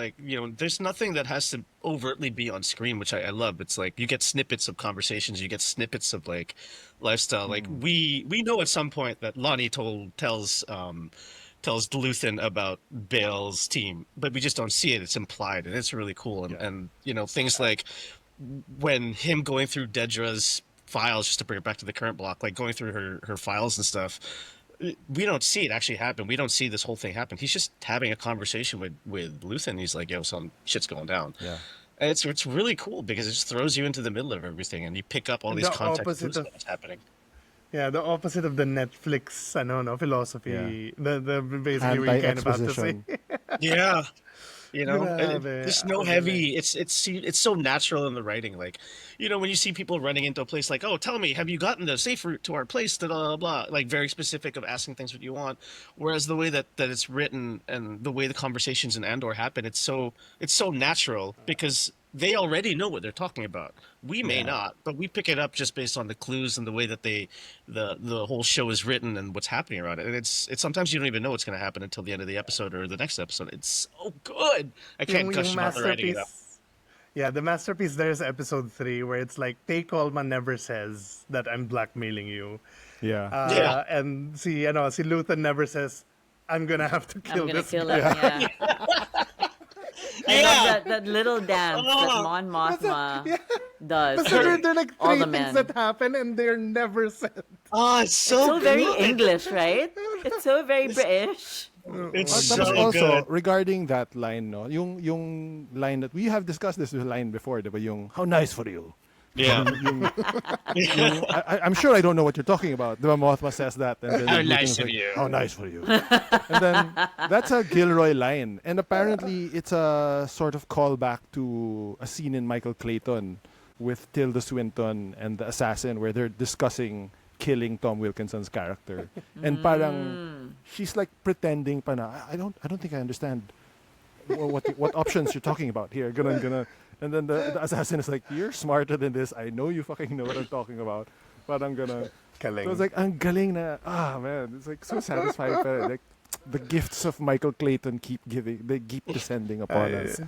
there's nothing that has to overtly be on screen, which I love. It's like you get snippets of conversations, you get snippets of like lifestyle. Like we know at some point that Lonnie tells Luthen about Bale's team, but we just don't see it. It's implied, and it's really cool. And things like when him going through Dedra's files, just to bring it back to the current block, like going through her files and stuff, we don't see it actually happen. We don't see this whole thing happen. He's just having a conversation with Luthen. He's like, "Yo, some shit's going down." Yeah. And it's really cool because it just throws you into the middle of everything, and you pick up all these context clues of what's happening. Yeah, the opposite of the Netflix, philosophy. The basically what you kind of have to say. Anti-exposition. Yeah. Grabe. There's no heavy. It's so natural in the writing. Like, when you see people running into a place, like, "Oh, tell me, have you gotten the safe route to our place?" Blah blah blah. Like very specific of asking things what you want. Whereas the way that it's written and the way the conversations in Andor happen, it's so natural because they already know what they're talking about. We may not, but we pick it up just based on the clues and the way that the whole show is written and what's happening around it. And it's sometimes you don't even know what's going to happen until the end of the episode or the next episode. It's so good. I can't gush about the writing enough. Yeah, the masterpiece there is episode 3 where it's like Tay Coleman never says that I'm blackmailing you. Yeah. And si Luthen never says I'm gonna have to kill I'm gonna this kill guy. him, yeah. I love that little dance that Mon Mothma does. But so for there are like all 3 the things men. that happen and they're never said. Oh, it's So very good. English, right? It's so very British. It's Tapos so also, good. regarding that line, no, yung line that we have discussed this line before, diba? Yung "how nice for you." Yeah. I'm sure I don't know what you're talking about. Diba, Mothma says that, and then How Luthen nice is of like, you. "How nice for you." And then that's a Gilroy line, and apparently it's a sort of callback to a scene in Michael Clayton with Tilda Swinton and the assassin, where they're discussing killing Tom Wilkinson's character, and parang she's like pretending pa na, I don't think I understand what options you're talking about here. Gonna. And then the assassin is like, "You're smarter than this. I know you fucking know what I'm talking about." Parang gonna. So it's like, ang galing na. Man, it's like so satisfying. Like the gifts of Michael Clayton keep descending upon us.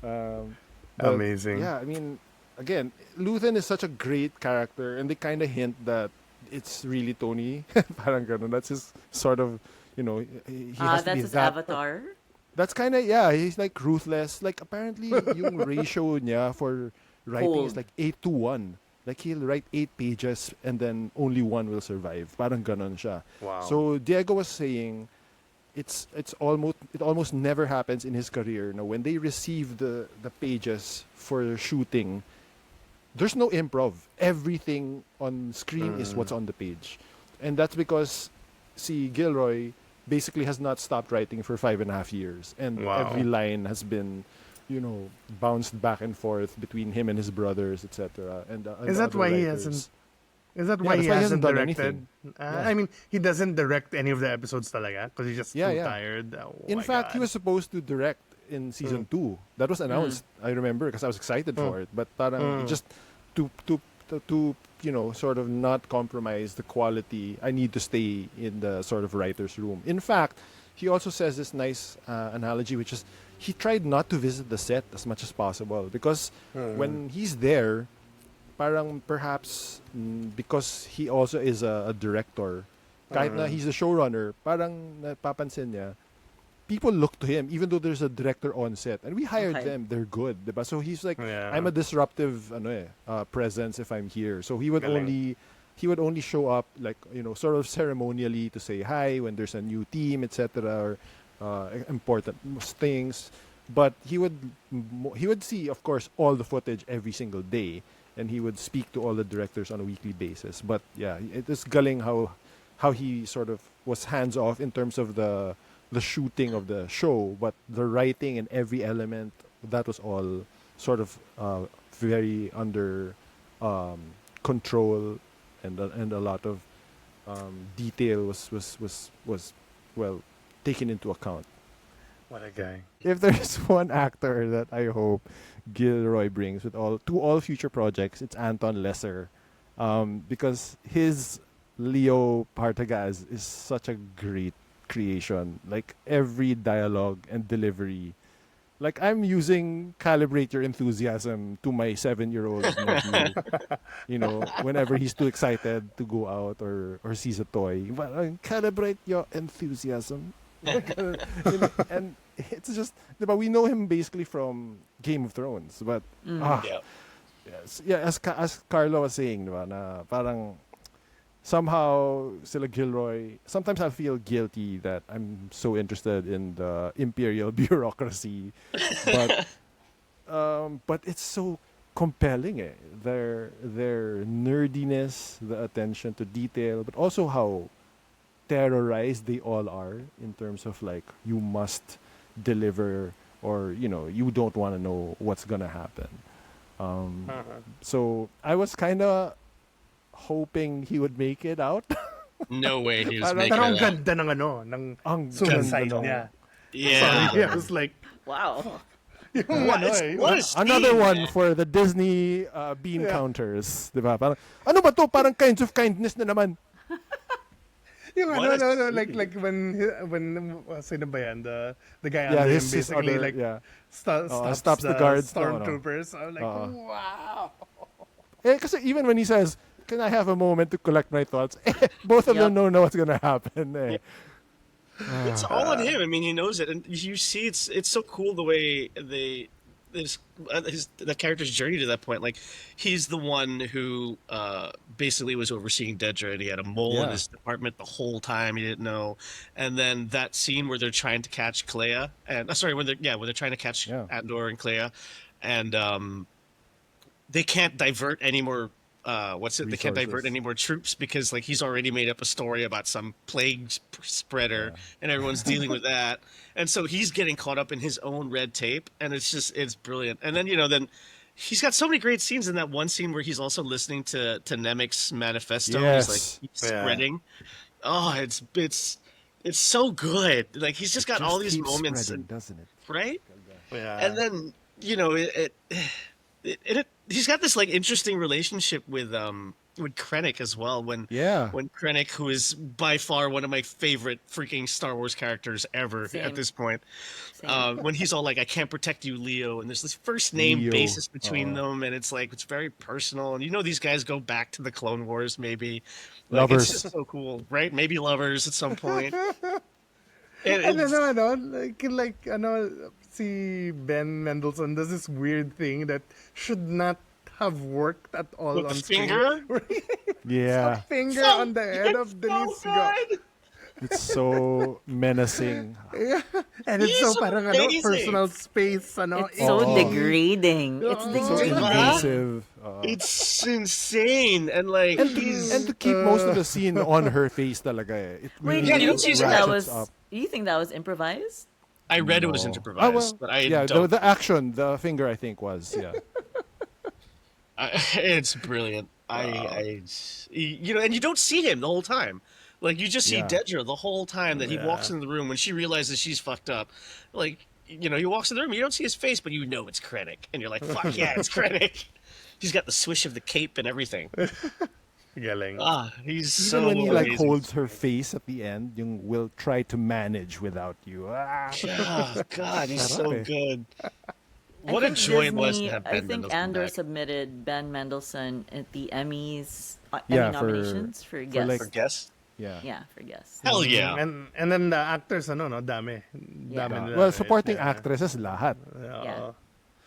But, Amazing. Yeah, I mean, again, Luthen is such a great character, and they kind of hint that it's really Tony. Parang ganun. That's his sort of, he has to That's be his that. avatar. That's kind of, he's like ruthless. Like apparently yung ratio niya for writing is like 8-1. Like he'll write 8 pages and then only 1 will survive. Parang ganon siya. Wow. So Diego was saying it almost never happens in his career. Now when they receive the pages for shooting, there's no improv. Everything on screen is what's on the page. And that's because see Gilroy basically has not stopped writing for 5.5 years. And Wow. every line has been, bounced back and forth between him and his brothers, etc. And Is that other why he writers. hasn't? Is that Yeah, why that's he why he hasn't hasn't done directed? anything. Yeah. I mean, he doesn't direct any of the episodes talaga because he's just Yeah, too yeah. tired. Oh In my fact, he God. was supposed to direct in season 2. That was announced. I remember because I was excited for it. But parang just to sort of not compromise the quality, I need to stay in the sort of writer's room. In fact, he also says this nice analogy, which is he tried not to visit the set as much as possible because when he's there, parang perhaps because he also is a director, kahit na he's a showrunner, parang napapansin niya, people look to him even though there's a director on set and we hired Okay. them, they're good, diba? So he's like, Yeah. I'm a disruptive presence if I'm here. So he would only show up like sort of ceremonially to say hi when there's a new team, etc. or important things. But he would see, of course, all the footage every single day, and he would speak to all the directors on a weekly basis. But yeah, it is gulling how he sort of was hands off in terms of the shooting of the show, but the writing and every element, that was all sort of very under control, and a lot of detail was well taken into account. What a guy. If there's one actor that I hope Gilroy brings to all future projects, it's Anton Lesser, because his Leo Partagaz is such a great creation. Like every dialogue and delivery, like I'm using calibrate your enthusiasm to my 7-year-old nephew. Whenever he's too excited to go out or sees a toy, calibrate your enthusiasm. And it's just, diba, we know him basically from Game of Thrones, but Yeah. yes, yeah, as Carlo was saying, diba, na parang somehow sila Gilroy, sometimes I feel guilty that I'm so interested in the imperial bureaucracy, but it's so compelling, eh. Their nerdiness, the attention to detail, but also how terrorized they all are in terms of like you must deliver, or you don't want to know what's gonna happen. So I was kind of hoping he would make it out. No way he was Pero making Pero ang it out. ganda ng Ang suicide ganda niya. Yeah. Sorry, I was like, Wow. What a Another scene, one man. for the Disney bean counters, diba? Parang, ano ba to? Parang kinds of kindness na naman. yung What a like when sino ba yan? The guy Yeah, under him this is basically other, like yeah. stops the guards. stormtroopers. I'm like, wow. Kasi even when he says, can I have a moment to collect my thoughts? Both of them don't know what's gonna happen. Eh. It's all on him. I mean, he knows it, and you see, it's so cool the way the character's journey to that point. Like, he's the one who basically was overseeing Dedra, and he had a mole in Yeah. his department the whole time. He didn't know. And then that scene where they're trying to catch Clea, and when they're trying to catch Andor and Clea, and they can't divert any more. They can't divert Resources. any more troops because like he's already made up a story about some plague spreader, and everyone's dealing with that, and so he's getting caught up in his own red tape, and it's brilliant. And then then he's got so many great scenes in that one scene where he's also listening to Nemec's manifesto. Yes. He's like spreading. Oh, it's so good. Like he's just got all these keeps moments, spreading, doesn't it? right? Yeah. And then he's got this like interesting relationship with Krennic as well. When Krennic, who is by far one of my favorite freaking Star Wars characters ever Same. at this point, Same. when he's all like, "I can't protect you, Leo," and there's this first name Leo. basis between them, and it's like it's very personal. And these guys go back to the Clone Wars, maybe. Like, Lovers. It's just so cool, right? Maybe lovers at some point. And And it's- then, like, si Ben Mendelsohn does this weird thing that should not have worked at all with on the screen. finger? Yeah. Finger on the head of Denise Go. It's so menacing. And it's so He's parang amazing. personal space, It's so Oh. degrading. It's Oh. So degrading. invasive. It's insane, and like And to keep most of the scene on her face talaga eh. It Wait, really Yeah, do you you don't see think his that ratchets was? up. Do you think that was improvised? I read it was No. improvised, but I yeah, don't. the action, the finger I think was, yeah. It's brilliant. And you don't see him the whole time. Like you just see Yeah. Dedra the whole time that he walks Yeah. in the room when she realizes she's fucked up. Like he walks in the room. You don't see his face, but you know it's Krennic, and you're like, "Fuck yeah, it's Krennic." He's got the swish of the cape and everything. Galing. He's Even so when he like amazing. holds her face at the end, yung will try to manage without you. Oh God, he's so Sarap eh. good. I What a think joy it was to Disney- have I Ben think Mendelsohn Andor back. submitted Ben Mendelsohn at the Emmys, Yeah, Emmy nominations for guest. like- For guest? Yeah. Yeah, for guest. Hell yeah! And then the actors, no, dami. Yeah. Dami nila, Well, right? supporting Yeah. actresses lahat. Yeah.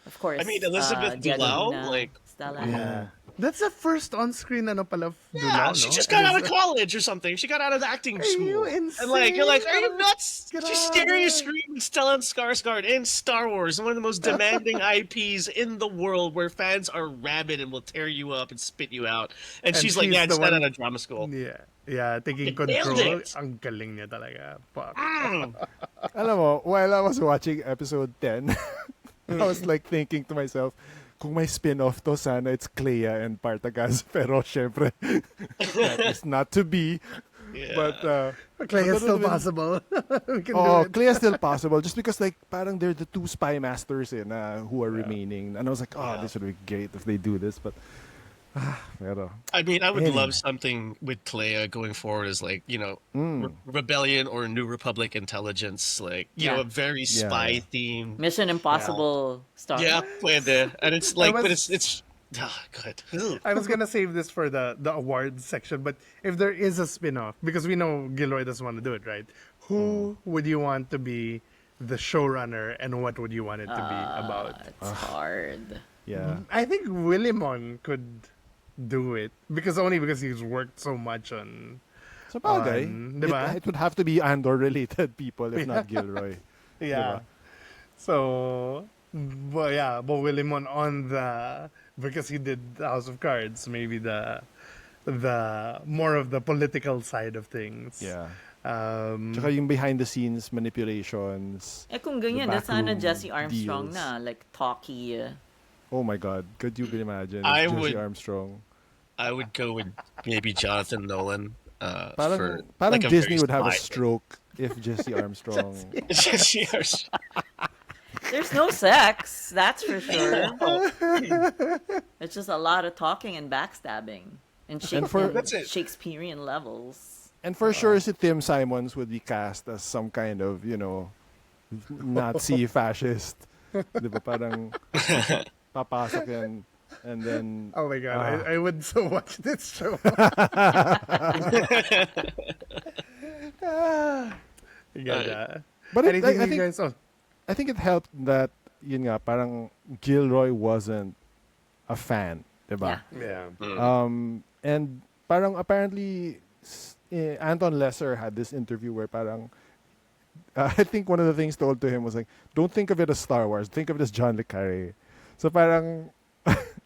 Of course. I mean, Elizabeth Diego Bilbao, Luna, like- Stella. Yeah. That's the first on-screen part of Yeah, Dulao, she no? just got out of college or something. She got out of acting school. you And like you're like, are you insane? nuts? She's staring at screen with Stellan Skarsgård in Star Wars, one of the most demanding IPs in the world, where fans are rabid and will tear you up and spit you out. And she's like, she's yeah, I the just got one- out of drama school. Yeah, taking You nailed control. it. Ang galing niya talaga. Fuck. Alam mo, while I was watching episode 10, I was like thinking to myself, kung may spin-off to, sana it's Clea and Partagaz. Pero syempre, that is not to be. Yeah. But, Clay is but still that would've possible. We can do oh, it. Clea is still possible. Just because like, parang they're the two spy masters who are remaining. And I was like, this would be great if they do this. But, pero, I mean, I would Anyway. love something with Clea going forward as like, Rebellion or New Republic intelligence, like, Yeah. a very spy theme. Mission Impossible Star Yeah, Wars. pwede. And it's like, but was- it's good. Ugh. I was gonna save this for the awards section, but if there is a spin-off, because we know Gilroy doesn't want to do it, right? Who would you want to be the showrunner, and what would you want it to be about? It's hard. yeah. I think Willimon could do it only because he's worked so much on. So bagay, diba? it would have to be Andor-related people, if not Gilroy. Yeah. Diba? So, but Willimon on because he did House of Cards, maybe the more of the political side of things. Yeah. Um, Tsaka yung behind-the-scenes manipulations. Eh kung ganyan, The that's sana backroom Jesse Armstrong deals. na, like talky. Oh my God, could you imagine? I Jesse would- Armstrong. I would go with maybe Jonathan Nolan. Parang, For parang like a Disney very would have a spy- stroke if Jesse Armstrong. Jesse Armstrong. There's no sex, that's for sure. It's just a lot of talking and backstabbing and That's it. Shakespearean levels. And for sure, si Tim Simons would be cast as some kind of, Nazi fascist. Di ba? Parang papasok yan. And then, oh my god, I would so watch this show. Yeah. but it, Anything I you think, guys? Oh, I think it helped that, yun nga, parang Gilroy wasn't a fan. Di ba? Yeah. yeah. And parang apparently Anton Lesser had this interview where parang I think one of the things told to him was like, don't think of it as Star Wars, think of it as John le Carré. So parang,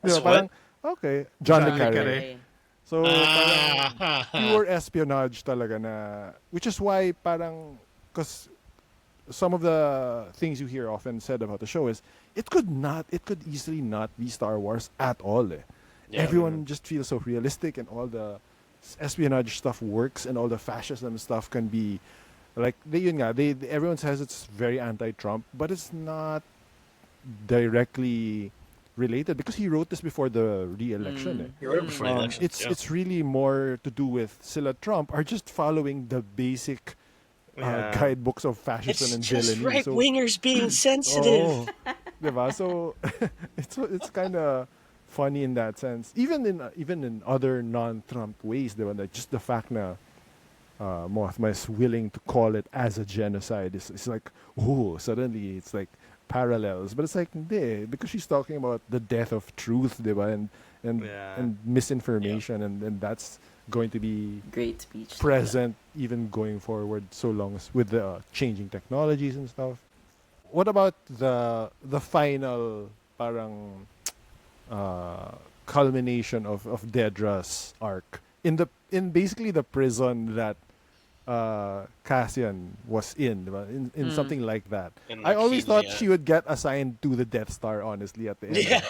As parang okay, John le John le Carré. Carré. So parang pure espionage talaga na, which is why parang, because some of the things you hear often said about the show is it could easily not be Star Wars at all. Yeah. Everyone just feels so realistic, and all the espionage stuff works, and all the fascism stuff can be like everyone says it's very anti-Trump, but it's not directly related because he wrote this before the re-election. He wrote it before the election. It's really more to do with sila Trump are just following the basic guidebooks of fascism It's and just villainy. right wingers being sensitive. Oh, diba? So it's kind of funny in that sense. Even in other non-Trump ways, diba? Like just the fact na Mothma is willing to call it as a genocide. It's like, oh, suddenly it's like parallels. But it's like, hindi, because she's talking about the death of truth, diba? And Yeah. and misinformation, and that's going to be Great speech. present even going forward, so long as with the changing technologies and stuff. What about the final parang culmination of Dedra's arc in basically the prison that Cassian was in, diba? In something like that. In I always Makini, thought yeah. she would get assigned to the Death Star, honestly, at the end. Yeah.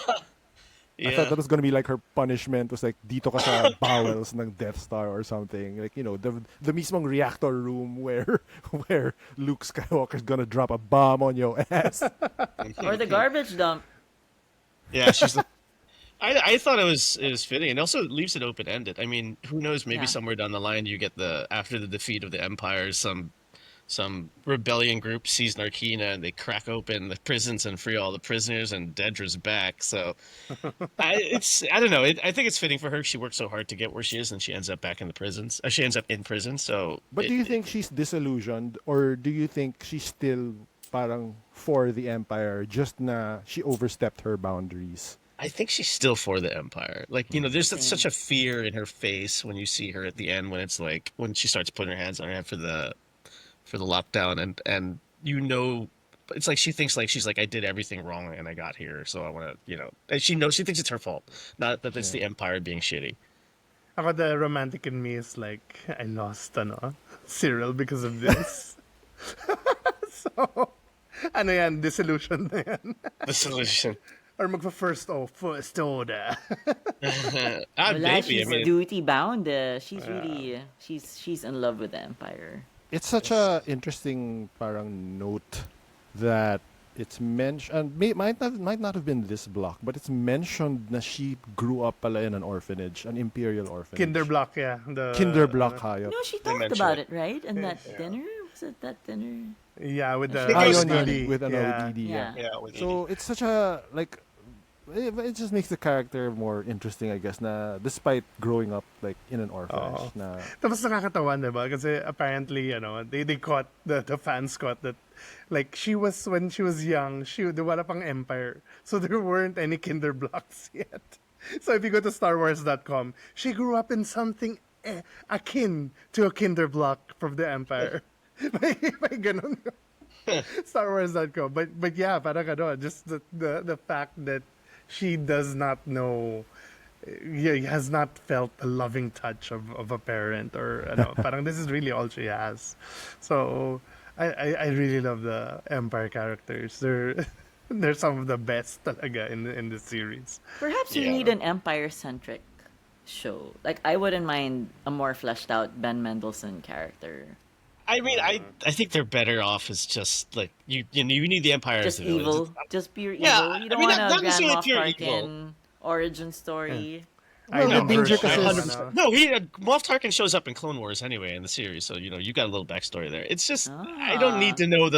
I thought that was gonna be like her punishment was like dito ka sa bowels ng Death Star or something. Like, the mismong reactor room where where Luke Skywalker's gonna drop a bomb on your ass. Or the garbage dump. Yeah, she's the. I thought it was fitting, and also it leaves it open ended. I mean, who knows? Maybe Yeah. somewhere down the line, you get after the defeat of the Empire, some rebellion group sees Narkina and they crack open the prisons and free all the prisoners, and Dedra's back. So, I don't know. I think it's fitting for her. She worked so hard to get where she is, and she ends up back in the prisons. She ends up in prison. So, But do you think she's disillusioned, or do you think she's still parang for the Empire, just na she overstepped her boundaries? I think she's still for the Empire. Like, there's such a fear in her face when you see her at the end, when it's like when she starts putting her hands on her head for the lockdown, and it's like she thinks like she's like, I did everything wrong and I got here, so I want to, and she thinks it's her fault, not that it's the Empire being shitty. Ako, the romantic in me is like, I lost, Cyril because of this. So, ano yan, disillusion na yan. The solution. Or first order. Wala, Maybe. I she's mean, duty bound. She's really she's in love with the Empire. It's such a interesting parang note that it's mentioned. Might not have been this block, but it's mentioned na she grew up pala in an orphanage, an imperial orphanage. Kinderblock, yeah. Kinderblock hayop. No, she talked mentioned about it. it, right? And that dinner? Was it that dinner? Yeah, with the think it was ODD. with an yeah. ODD. Yeah. yeah. With So it's such a like. It just makes the character more interesting, I guess. Na despite growing up like in an orphanage, na Tapos nakakatawan, diba? Kasi apparently, they caught, the fans caught that, like, when she was young, wala pang Empire. So there weren't any Kinderblocks yet. So if you go to StarWars.com, she grew up in something akin to a Kinderblock from the Empire. may ganun. StarWars.com. But yeah, parang just the fact that she does not know, has not felt the loving touch of a parent, or parang this is really all she has. So I really love the Empire characters. They're some of the best talaga in the series. Perhaps we Yeah. need an Empire-centric show. Like, I wouldn't mind a more fleshed out Ben Mendelsohn character. I mean, I think they're better off as just like you need the Empire Just as the villains. evil. Just pure evil. Yeah, You don't I mean, want not a Grand necessarily Moff pure Tarkin origin story. Well, the danger kasi is- 100%. No, Moff Tarkin shows up in Clone Wars anyway in the series, so you got a little backstory there. It's just I don't need to know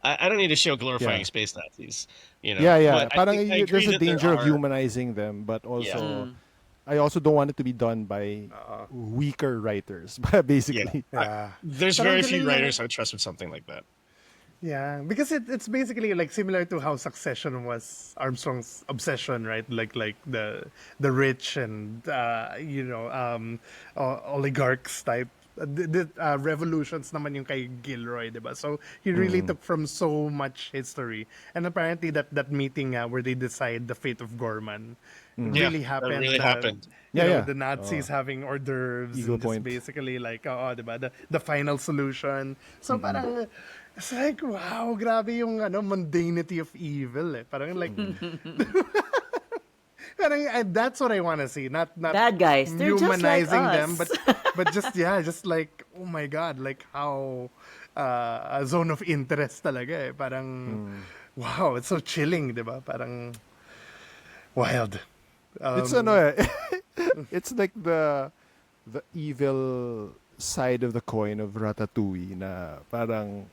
I don't need to show glorifying Yeah. space Nazis. Yeah. But I Parang think I agree there's a that there danger of are- humanizing them, but also I also don't want it to be done by weaker writers, basically. Yeah. There's Parang very few ganun lang. writers I would trust with something like that. Yeah, because it's basically like similar to how Succession was Armstrong's obsession, right? Like the rich and oligarchs type. The revolutions naman yung kay Gilroy, diba? So he really took from so much history, and apparently that meeting where they decide the fate of Gorman really Yeah, happened. that really happened. Yeah. The Nazis having hors d'oeuvres, Eagle and just Point. basically like, diba? The final solution. So parang, it's like, wow, grabe yung mundanity of evil. Parang like, parang, that's what I want to see. Not Bad guys. They're just like humanizing us. them, but just like, oh my God, like how a zone of interest talaga eh. Parang, wow, it's so chilling, diba? Parang wild. It's it's like the evil side of the coin of Ratatouille na parang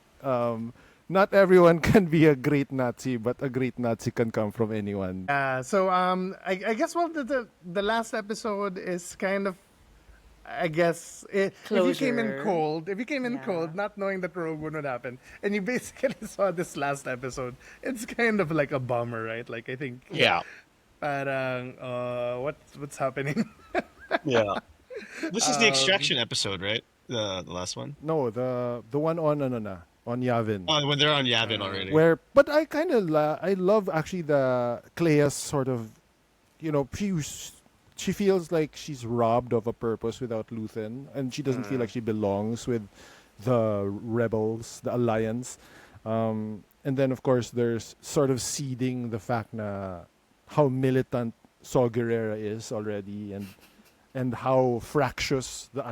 not everyone can be a great Nazi, but a great Nazi can come from anyone. So I guess the last episode is kind of, I guess, if you came in Closure. cold, not knowing that Rogue One would happen, and you basically saw this last episode, it's kind of like a bummer, right? Like, I think Yeah. parang what's happening? Yeah. This is the extraction episode, right? The last one. No, the one on on Yavin. Oh, when they're on Yavin already. Where, but I kind of I love actually the Clea's sort of, she feels like she's robbed of a purpose without Luthen, and she doesn't feel like she belongs with the rebels, the alliance. And then of course there's sort of seeding the fact na how militant Saw Gerrera is already, and how fractious the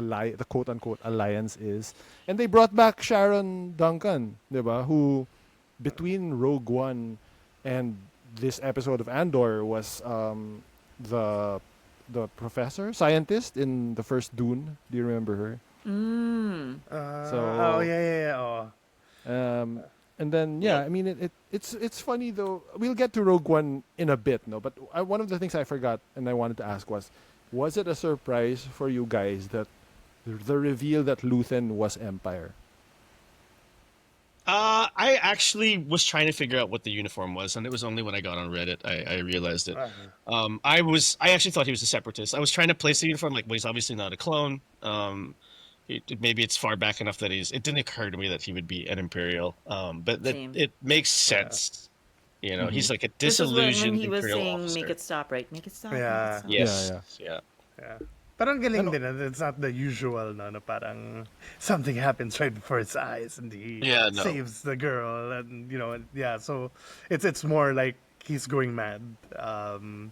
quote unquote alliance is. And they brought back Sharon Duncan, diba? Who between Rogue One and this episode of Andor was the professor scientist in the first Dune. Do you remember her? Oh yeah. Oh. And then I mean it's funny though. We'll get to Rogue One in a bit, no. But one of the things I forgot and I wanted to ask was it a surprise for you guys that the reveal that Luthen was Empire? I actually was trying to figure out what the uniform was, and it was only when I got on Reddit I realized it. I actually thought he was a separatist. I was trying to place the uniform like, well, he's obviously not a clone. Maybe it's far back enough that it didn't occur to me that he would be an Imperial. But it makes sense. He's like a This was disillusioned when he was Imperial saying, officer. "Make it stop, right? Make it stop." Yeah. Make it stop. Yes. Yeah. Yeah. Parang galing din. It's not the usual, no? Parang something happens right before his eyes and he saves the girl. And, so it's more like he's going mad. And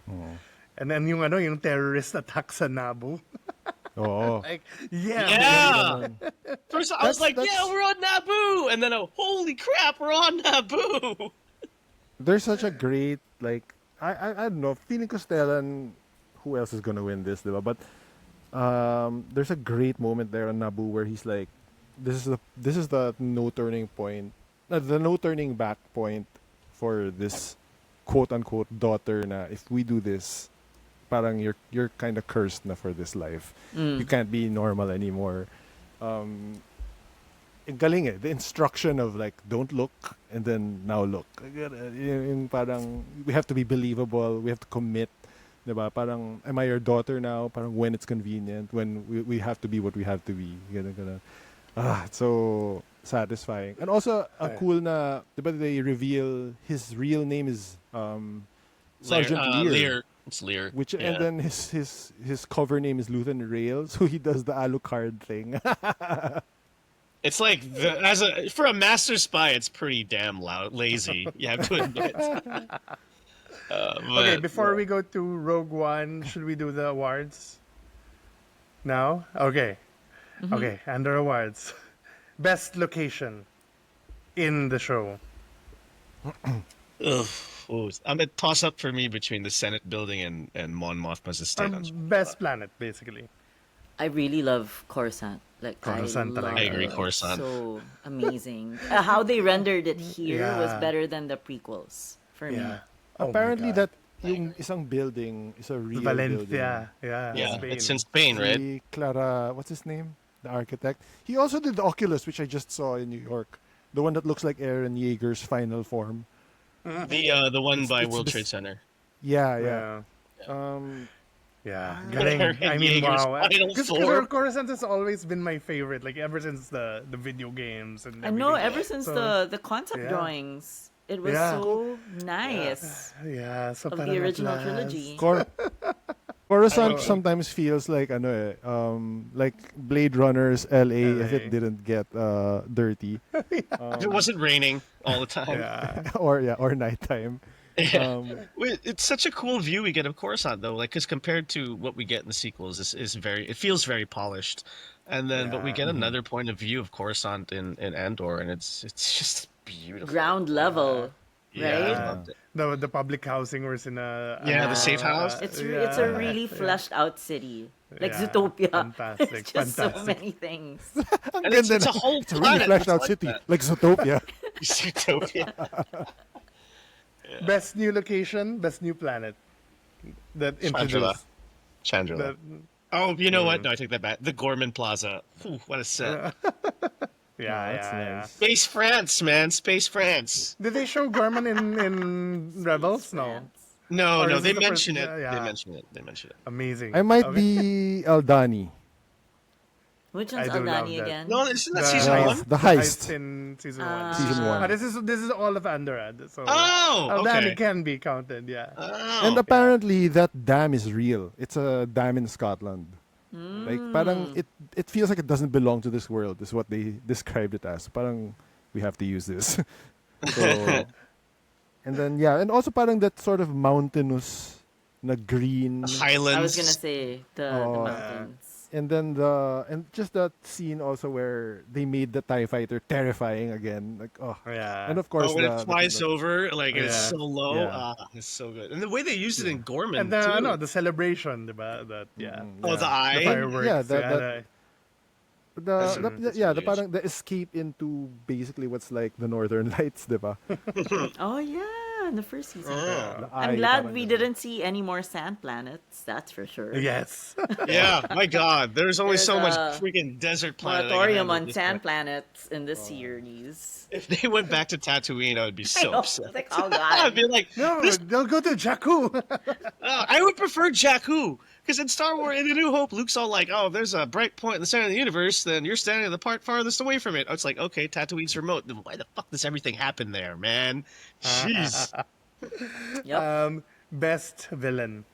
then yung terrorist attack sa Naboo. Oh. Like, Yeah. First, I was like, yeah, we're on Naboo. And then, holy crap, we're on Naboo. There's such a great, like, I don't know, feeling ko Stellan, who else is gonna win this, diba? But there's a great moment there on Naboo where he's like, this is the no turning point, the no turning back point for this quote unquote daughter. Na if we do this, parang you're kind of cursed na for this life. You can't be normal anymore. Galing eh. The instruction of like, don't look, and then now look. Yung parang, we have to be believable, we have to commit. Diba? Parang, am I your daughter now? Parang when it's convenient, when we have to be what we have to be. It's so satisfying. And also, cool na, diba they reveal his real name is Sergeant Lear. Lear. It's Lear. And then his cover name is Luthen Rail, so he does the Alucard thing. It's like for a master spy, it's pretty damn lazy. You have to admit. Okay, before we go to Rogue One, should we do the awards? Now? Okay. Okay, Andor Awards. Best location in the show. I'm a toss up for me between the Senate building and Mon Mothma's estate. Best planet, basically. I really love Coruscant. Like Coruscant I agree, love it. Coruscant. So amazing. How they rendered it here was Yeah. better than the prequels for me. Yeah. Oh my Apparently God. that yung isang building is a real Valencia. building. Yeah. Spain. It's in Spain, right? Si Clara, what's his name? The architect. He also did the Oculus, which I just saw in New York. The one that looks like Aaron Yeager's final form. The one by it's World this- Trade Center. Yeah. Yeah. Galing. I mean, Yeager's wow. final Because form. Coruscant has always been my favorite, like ever since the video games and I know everything. ever since So, the concept yeah. drawings, it was Yeah. so nice Yeah, so of parang the at original last. trilogy. Coruscant sometimes feels like like Blade Runner's LA if it didn't get dirty If it wasn't raining all the time. Yeah. or nighttime. It's such a cool view we get of Coruscant, though. Like, because compared to what we get in the sequels, it feels very polished. And then, but we get another point of view of Coruscant in Andor, and it's just beautiful. Ground level, Yeah. right? The public housing was in a Yeah, the safe house. It's a really fleshed out city, like Yeah, Zootopia. fantastic, It's just so fantastic. many things. And it's a whole It's a really planet fleshed that's out like city, that. like Zootopia. Zootopia. Best new location, best new planet that Chandrila. introduced. Chandrila. That, Oh, you know what? No, I take that back. The Gorman Plaza. Ooh, what a set. That's yeah. nice. Space France, man. Space France. Did they show Gorman in Rebels? No. No, Or no, is they this the mention first- it. yeah. They mention it. They mention it. Amazing. I might Okay. be Aldani Which I one's do love Aldani that. again? No, isn't that The season heist. one? The heist. in season one. Season one. This is all of Andor. So Oh, Aldani okay. can be counted. Yeah. Oh. And apparently that dam is real. It's a dam in Scotland. Like parang it feels like it doesn't belong to this world is what they described it as. Parang we have to use this. So and then and also parang that sort of mountainous na green Highlands. I was gonna say the Oh, mountains. and then just that scene also where they made the TIE fighter terrifying again. Like Yeah. and of course when it flies over, like it's Yeah. so low. Yeah. It's so good. And the way they used it in Gorman And too. the celebration, diba? That Oh, the eye. the fireworks. Yeah, That's parang the escape into basically what's like the Northern Lights, diba? Oh yeah, in the first season. The I'm eye, glad parang we ganun. didn't see any more sand planets. That's for sure. Yes. Yeah, my God. There's only There's so much a freaking desert planet. I can Moratorium handle at on this sand point. planets in this series. If they went back to Tatooine, I would be so know, upset. like, oh, God. I'd be like, No, they'll go to Jakku. I would prefer Jakku. Because in Star Wars, in A New Hope, Luke's all like, oh, there's a bright point in the center of the universe, then you're standing at the part farthest away from it. It's like, okay, Tatooine's remote. Then why the fuck does everything happen there, man? Jeez. Yep. Best villain.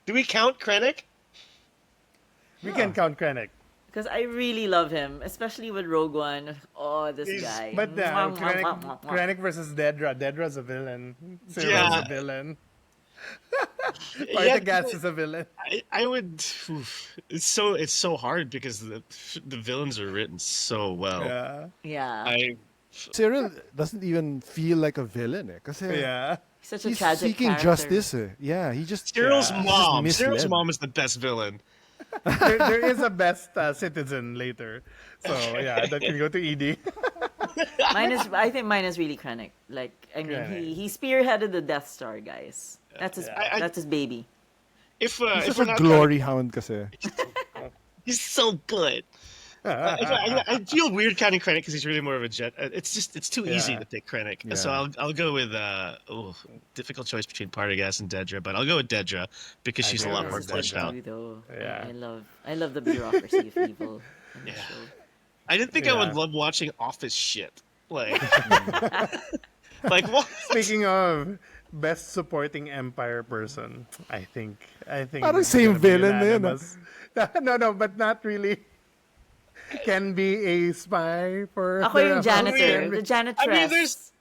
Do we count Krennic? We can count Krennic. Because I really love him, especially with Rogue One. Oh, this He's- guy. But Mwah, mwah, mwah, mwah, mwah. Krennic versus Dedra. Dedra's a villain. Syrill's Yeah. a villain. Yeah, Partagas is a villain. I would. Oof. It's so hard because the villains are written so well. Yeah. Yeah. Cyril doesn't even feel like a villain, eh? Kasi Yeah. Such a he's tragic seeking character. justice, eh? Yeah, he just Cyril's he's just mom. misled. Cyril's mom is the best villain. There is a best citizen later. So, yeah, that can go to ED. I think mine is really Krennic. Like, I mean, Krennic. he spearheaded the Death Star, guys. That's his. I- That's his baby. If He's if such we're a not glory hound kasi. he's so good. I feel weird counting Krennic because he's really more of a jet. It's too easy Yeah. to pick Krennic. Yeah. So I'll go with difficult choice between Partagas and Dedra, but I'll go with Dedra because she's a do lot go more with fleshed Dedra. out. Too, though. Yeah. I love the bureaucracy of evil. In the Yeah. show. I didn't think I Yeah. would love watching Office shit. Like, like what? Speaking of best supporting Empire person, I think Parang it's same gonna be villain na yun, unanimous. No, but not really. Can be a spy for. Ako yung janitor, Can the be- janitress. I mean, there's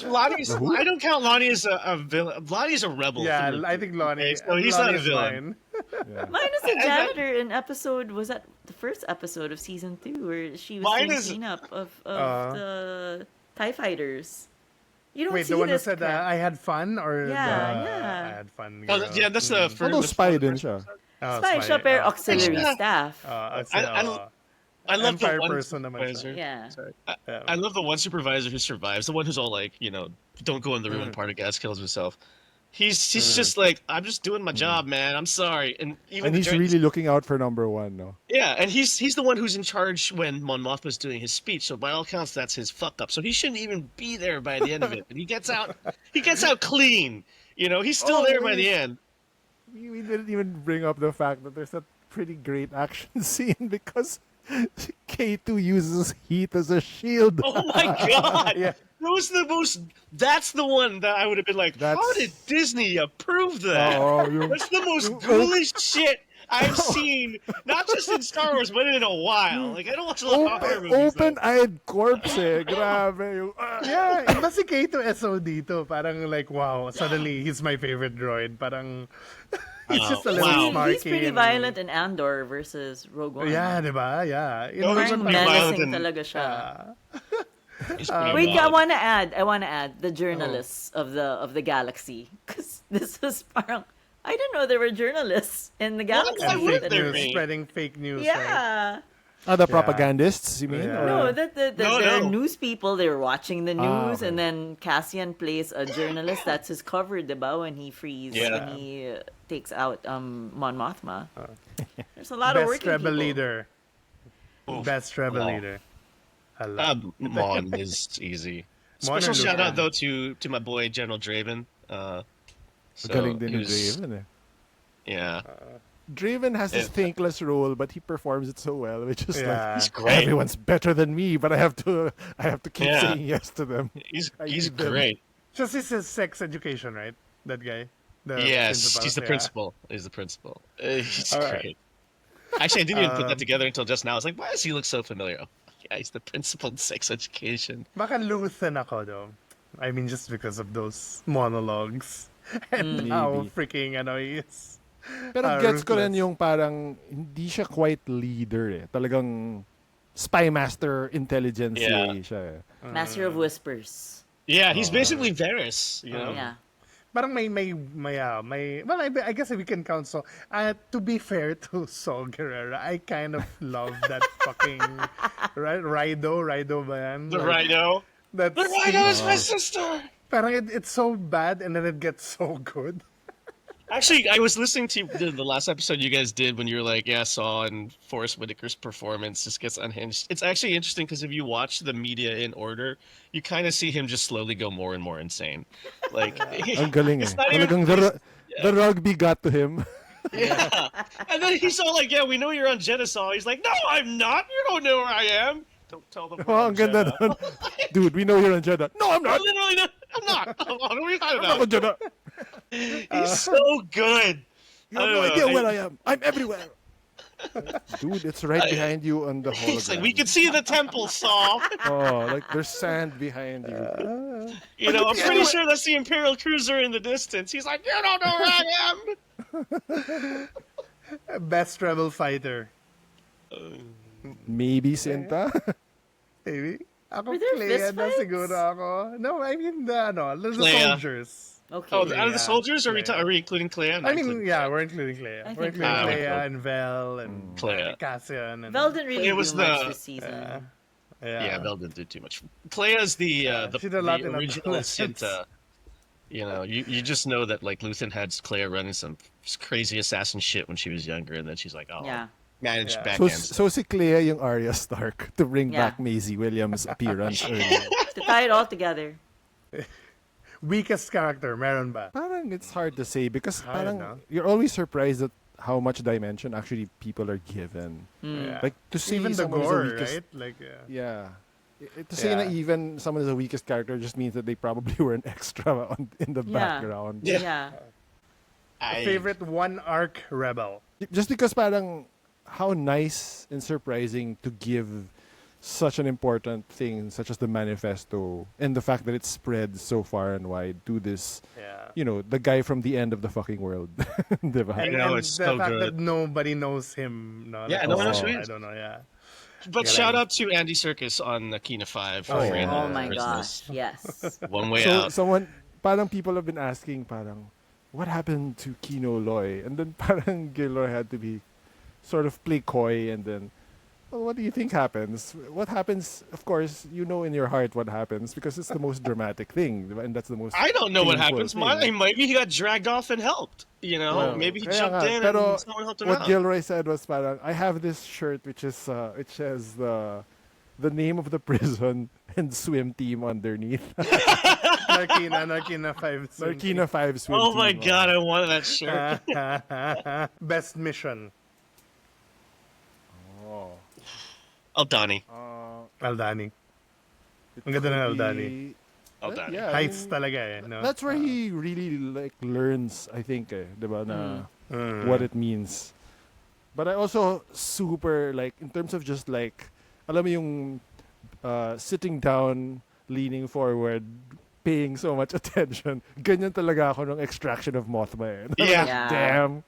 Lonnie's. I don't count Lonnie as a villain. Lonnie's a rebel. Yeah, through and I think through, Lonnie. okay? So he's not a Lonnie's villain. mine. Mine is the janitor in episode. Was that the first episode of season 2 where she was Mine doing is- cleanup of the TIE fighters? You don't Wait, see the one who this said crap. I had fun, or Yeah, yeah. I had fun. Oh, girl. yeah, that's the first. Although the spy din first siya. episode. Oh, Spy siya pero auxiliary Yeah. staff. I love Empire the one person naman siya. supervisor. Yeah. Sorry. Yeah. I love the one supervisor who survives. The one who's all like, don't go in the room when Partagas kills himself. He's just like, I'm just doing my job, man. I'm sorry. And even And he's during- really looking out for number one, no? yeah, and he's the one who's in charge when Mon Mothma's doing his speech. So by all counts, that's his fuck up. So he shouldn't even be there by the end of it. And he gets out clean. He's still there by the end. We didn't even bring up the fact that there's a pretty great action scene because K2 uses heat as a shield. Oh my god! Yeah. That was the most. That's the one that I would have been like, That's- how did Disney approve that? That's the most ghoulish shit I've seen, not just in Star Wars, but in a while. Like I don't watch a lot of horror movies. Open-eyed corpse, eh. Grabe. Yung, Yeah, iba si Kato SO dito. Parang like, wow, suddenly he's my favorite droid. Parang, he's just a little Wow. smarky. He's pretty and- violent in Andor versus Rogue One. Yeah, di ba? Yeah. No, he's Parang pretty violent menacing in- talaga siya. He's pretty Wait, I wild. want to add the journalists of the galaxy, because this was parang I didn't know there were journalists in the galaxy. why And would fake there news, be? spreading fake news. Right? Yeah. the propagandists, you mean? Yeah. Or- No, there are no. news people. They were watching the news, okay. and then Cassian plays a journalist. That's his cover, diba? When he frees, Yeah. when he takes out Mon Mothma. There's a lot of Best working rebel people. leader. Oof. Best rebel Wow. leader. I love Mon is easy. Mon Special and shout Luke. out though to my boy General Draven. So Galing din he ni was- Draven, eh. Yeah. Draven has this Yeah. thankless role, but he performs it so well, which is Yeah. He's like great. everyone's better than me, but I have to keep Yeah. saying yes to them. He's I he's need them. great. Just his sex education, right? That guy. The Yes, principal, he's the yeah. principal. He's the principal. He's All right. great. Actually, I didn't even put that together until just now. I was like, why does he look so familiar? Oh, yeah, he's the principal in sex education. Baka Luthen ako though. I mean, just because of those monologues and how Maybe. freaking he is. Pero gets ko rin Ruthless. yung parang hindi siya quite leader eh. Talagang spy master intelligence Yeah. siya eh. Master of Whispers. Yeah, he's basically Varys, you know? Yeah. Parang well, I guess we can count so. To be fair to Saul Guerrero, I kind of love that fucking Rido ba yan? The Like, Rhino. that The scene, Rhino is my sister! parang it's so bad and then it gets so good. Actually, I was listening to the last episode you guys did when you were like, yeah, Saw and Forrest Whitaker's performance just gets unhinged. It's actually interesting because if you watch the media in order, you kind of see him just slowly go more and more insane. Like, Ang galing it's eh. not even Talagang the rugby got to him. yeah. And then he's all like, yeah, we know you're on Genesaw. He's like, no, I'm not. You don't know where I am. Don't tell them. Oh, ang ganda nun. Dude, we know you're on Jeddah. No, I'm I'm not. literally not. I'm not. What are you talking I'm not on about? Jeddah. He's so good. You have no idea where I am. I'm everywhere. Dude, it's right behind you on the hologram. He's like, we can see the temple, Saul. Oh, like there's sand behind you. You know, I'm pretty sure that's the Imperial cruiser in the distance. He's like, you don't know where I am. Best rebel fighter. Maybe Sinta. Maybe. Ako Were there Clea fist na fights? siguro ako. No, I mean the Clea. soldiers. Okay. Oh, out of Yeah. the soldiers, or Clea. are we including Clea? I mean, yeah, we're including Clea. I We're think including Clea. Clea Ah, and Vel and Clea. Cassian. And, Vel didn't really It do was much the- this season. Yeah, Belle didn't do too much. Clea's the she did a lot the in original Ambulance. Cinta. You know, you just know that like Luthen had Clea running some crazy assassin shit when she was younger, and then she's like, oh, Yeah. managed Yeah. backhands. So si Clea yung Arya Stark to bring Yeah. back Maisie Williams' appearance earlier. To tie it all together. Weakest character, meron ba? Parang it's hard to say because Hard, parang no? you're always surprised at how much dimension actually people are given. Yeah. Like to say Even the someone is gore, the weakest, right? Like, yeah. yeah. To say Yeah. that even someone is the weakest character just means that they probably were an extra in the Yeah. background. Yeah. Favorite one arc rebel. Just because parang how nice and surprising to give such an important thing such as the manifesto and the fact that it spread so far and wide to this, Yeah. you know, the guy from the end of the fucking world. Diba? I know, and it's the so fact good. that nobody knows him. No, Yeah, like, no one knows also, who he I is. don't know, yeah. But shout out to Andy Serkis on Akina 5 for Oh, bringing Oh the my prisoners. gosh. Yes. One way So out. someone, parang people have been asking parang, what happened to Kino Loy? And then parang Gilroy had to be sort of play coy and then, well, what do you think happens? What happens, of course, you know in your heart what happens because it's the most dramatic thing. Diba? And that's the most I don't know what painful happens. thing. Maybe he got dragged off and helped. You know, Well, maybe he kaya jumped nga, in pero and someone helped him what out. Gilroy said was parang, I have this shirt which has the name of the prison and swim team underneath. Narkina 5. Narkina 5 swim Oh team. my god, I wanted that shirt. Best mission. Oh. Aldani. Aldani. Ang ganda ng Aldani. Aldani. Yeah, Heights talaga eh. No? that's where he really like learns, I think, diba, na what it means. But I also super like in terms of just like alam mo yung sitting down, leaning forward, paying so much attention. Ganyan talaga ako ng Extraction of Mothma. Eh. Yeah. Yeah. Damn.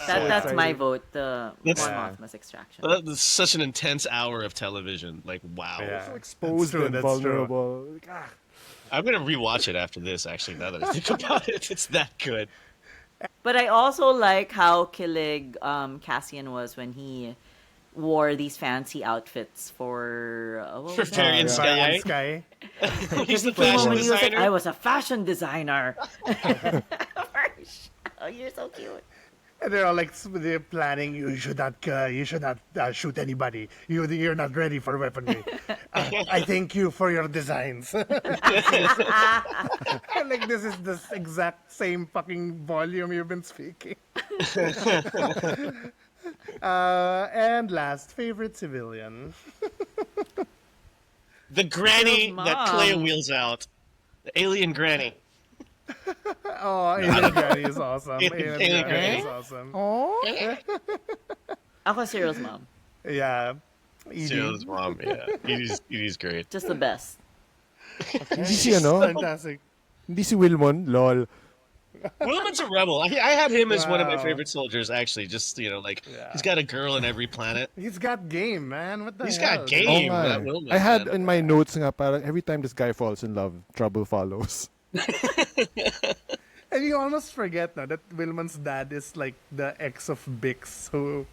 That's my exciting. vote. The That's- Mothma's extraction. That's such an intense hour of television. Like, wow. Yeah. So exposed true, and that's true. vulnerable. Like, I'm gonna rewatch it after this. Actually, now that I think about it, it's that good. But I also like how killig Cassian was when he wore these fancy outfits for what was that? Varian Varian Sky. Sky. He's the He came home fashion and he was like, designer. I was a fashion designer. Oh, you're so cute. And they're all like they're planning. You should not shoot anybody. You're not ready for weaponry. I thank you for your designs. And like this is the exact same fucking volume you've been speaking. And last, favorite civilian. The granny Girl's that Clea mom. wheels out. The alien granny. Oh, Alien Granny is awesome. Alien Alien Granny is Granny. awesome. Ako Cyril's mom. Yeah. Edie. Cyril's mom, yeah. Edie's great. Just the best. Hindi si ano? Fantastic. Hindi si Wilmon. Lol. Wilman's a rebel. I had him as one of my Wow. favorite soldiers, actually. Just, like, Yeah. he's got a girl in every planet. He's got game, man. What the He's hell? got game. Oo nga that eh. Wilman, I had man. in my notes nga parang every time this guy falls in love, trouble follows. And you almost forget now that Wilman's dad is like the ex of Bix who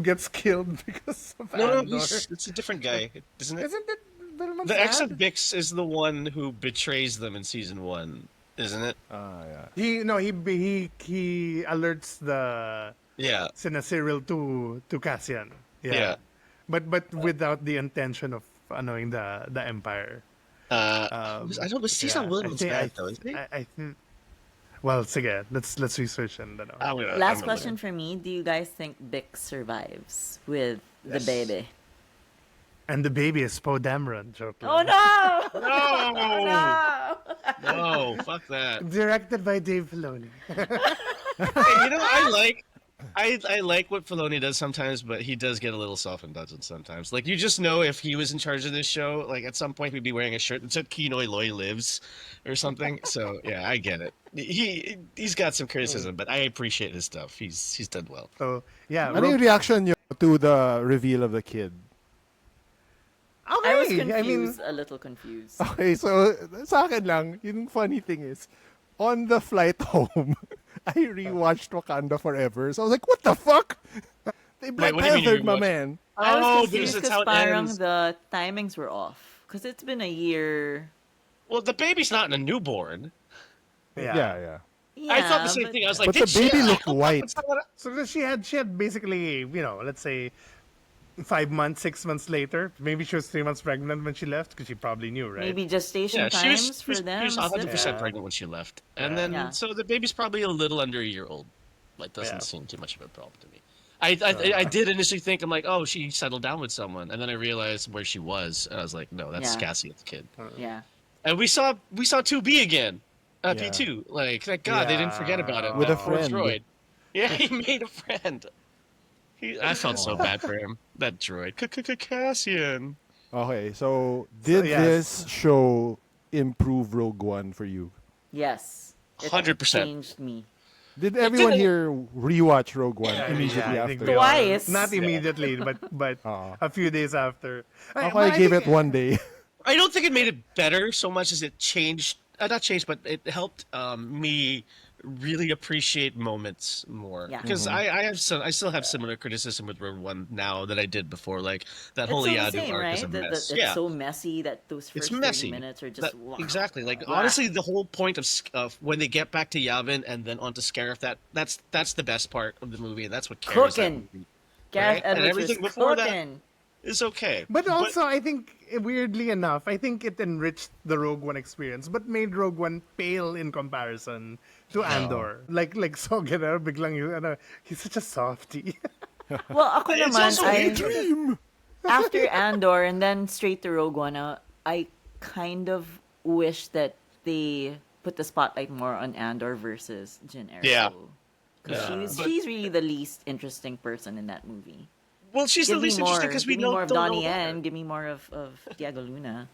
gets killed because of No, Andor. it's a different guy, isn't it? Isn't it Wilman's The ex of dad? Bix is the one who betrays them in season 1, isn't it? Yeah. He alerts the Yeah. Sina Cyril to Cassian. Yeah. But without the intention of annoying the Empire. I don't know. He's not Wilman's bad, though, is he? I think. Well, sige, let's research and ano. Last question for me. Do you guys think Bix survives with the baby? And the baby is Poe Dameron. Joke Oh lang. no! No! No! No, fuck that. Directed by Dave Filoni. Hey, I like what Filoni does sometimes, but he does get a little self-indulgent sometimes. Like, you just know if he was in charge of this show, like, at some point he'd be wearing a shirt that said Kinoi Loy lives or something. So, yeah, I get it. He's got some criticism, but I appreciate his stuff. He's done well. So, yeah. Ano yung reaction nyo to the reveal of the kid? Okay. I was I mean, confused, a little confused. Okay, so sa akin lang, yung funny thing is, on the flight home, I rewatched Wakanda Forever. So I was like, what the fuck? They Black what do you mean you Panthered my rewatched? man. I was Oh, confused because that's how it parang ends. the timings were off. Because it's been a year. Well, the baby's not in a newborn. Yeah. Yeah, I thought the same but- thing. I was like, But the did she- baby looked white. so she had basically, let's say 5 months, 6 months later. Maybe she was 3 months pregnant when she left because she probably knew, right? Maybe gestation Yeah, times for them. She was 100% Yeah. pregnant when she left. And Yeah. then, Yeah. so the baby's probably a little under a year old. Like, doesn't Yeah. seem too much of a problem to me. I did initially think, I'm like, oh, she settled down with someone. And then I realized where she was. And I was like, no, that's Yeah. Cassian's kid. Yeah. And we saw 2B again. Yeah. P2. Like, thank God they didn't forget about him. With that a poor friend. droid. Yeah, he made a friend. I felt so bad for him. That droid. Cassian. Okay, so did yes. this show improve Rogue One for you? Yes. It 100%. changed me. Did everyone didn't- here rewatch Rogue One immediately I think after? we all- Twice. Not immediately, but a few days after. Ako, I gave it one day. I don't think it made it better so much as it changed. Not changed, but it helped me really appreciate moments more. Yeah. Because I still have similar criticism with Rogue One now that I did before. Like that It's whole so the Yadu same, arc right? is a mess. It's so messy that those It's first messy. 30 minutes are just That- exactly. Like Wow. honestly, the whole point of when they get back to Yavin and then onto Scarif, that's the best part of the movie, and that's what carries that Cooking. movie. Gareth Right? And Edwards everything was before that- cooking. It's okay. But also, I think, weirdly enough, I think it enriched the Rogue One experience, but made Rogue One pale in comparison to Andor. Like Sogener, biglang he's such a softie. Well, ako It's naman, also a Dream. after Andor and then straight to Rogue One, I kind of wish that they put the spotlight more on Andor versus Jyn Erso. Yeah. 'Cause But- she's really the least interesting person in that movie. Well, she's the Give me least more. interesting because we Give me more of don't know Donnie about her. Yen. Give me more of Tiago Luna.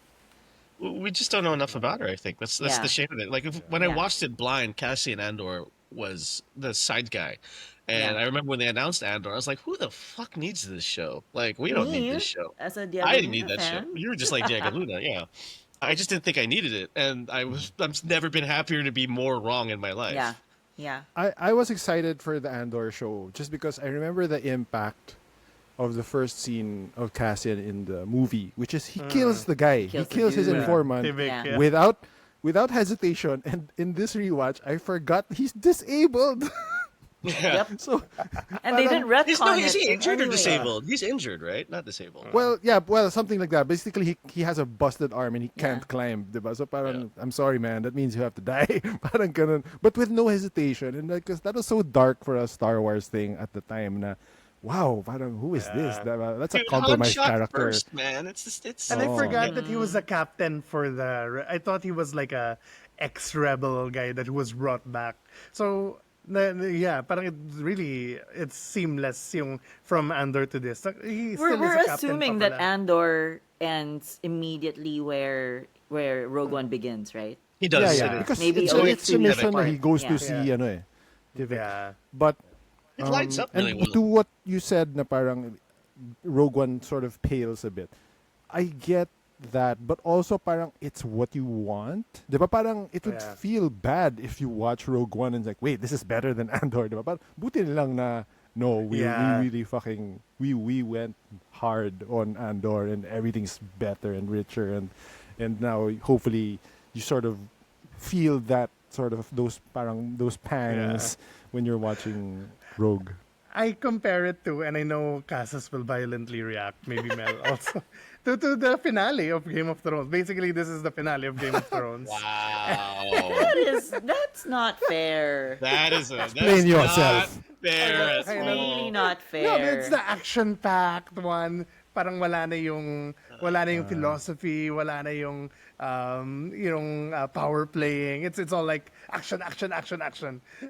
We just don't know enough about her. I think that's Yeah. the shame of it. Like when I Yeah. watched it blind, Cassian Andor was the side guy, and Yeah. I remember when they announced Andor, I was like, "Who the fuck needs this show? Like, we don't need Me, this show. As a Diego I didn't Luna need that fan. show. You were just like Diego Luna, yeah. I just didn't think I needed it, and I've never been happier to be more wrong in my life. Yeah, yeah. I was excited for the Andor show just because I remember the impact of the first scene of Cassian in the movie, which is he kills the guy. Kills He the kills his dude. informant Civic, Yeah. yeah. without hesitation. And in this rewatch, I forgot he's disabled. Yeah. Yep. So, And they didn't retcon He's no, is it he in injured or any way. disabled? He's injured, right? Not disabled. well, yeah, well, something like that. Basically, he has a busted arm and he can't Yeah. climb, diba? So parang, I'm sorry, man, that means you have to die. Parang ganun. But with no hesitation. And like, 'cause that was so dark for a Star Wars thing at the time na, wow, parang, who is this? Diba? That's a Dude, Han compromised shot character. first, man. It's just, it's. And I Oh. forgot that he was a captain for the. I thought he was like a ex-rebel guy that was brought back. So yeah, parang it's seamless yung from Andor to this. He still is We're a captain assuming pa that pala. Andor ends immediately where Rogue One begins, right? He Yeah, does. yeah. it is. Because Maybe it's, only it's a two mission apart. that he goes Yeah. to see, Yeah. ano eh. Diba? Yeah. But It lights up and really well. to what you said na parang Rogue One sort of pales a bit. I get that, but also parang it's what you want. Diba parang it would Yeah. feel bad if you watch Rogue One and it's like, wait, this is better than Andor. Diba? But buti lang na no, we Yeah. really fucking we went hard on Andor and everything's better and richer and now hopefully you sort of feel that sort of those pangs when you're watching Rogue. I compare it to, and I know Casas will violently react, maybe Mel also, to the finale of Game of Thrones. Basically, this is the finale of Game of Thrones. Wow. That's not fair. That is a. Explain That's yourself. Not fair at I know. all. Really not No, but fair. it's the action-packed one. Parang wala na yung philosophy, wala na yung power playing. It's all like action.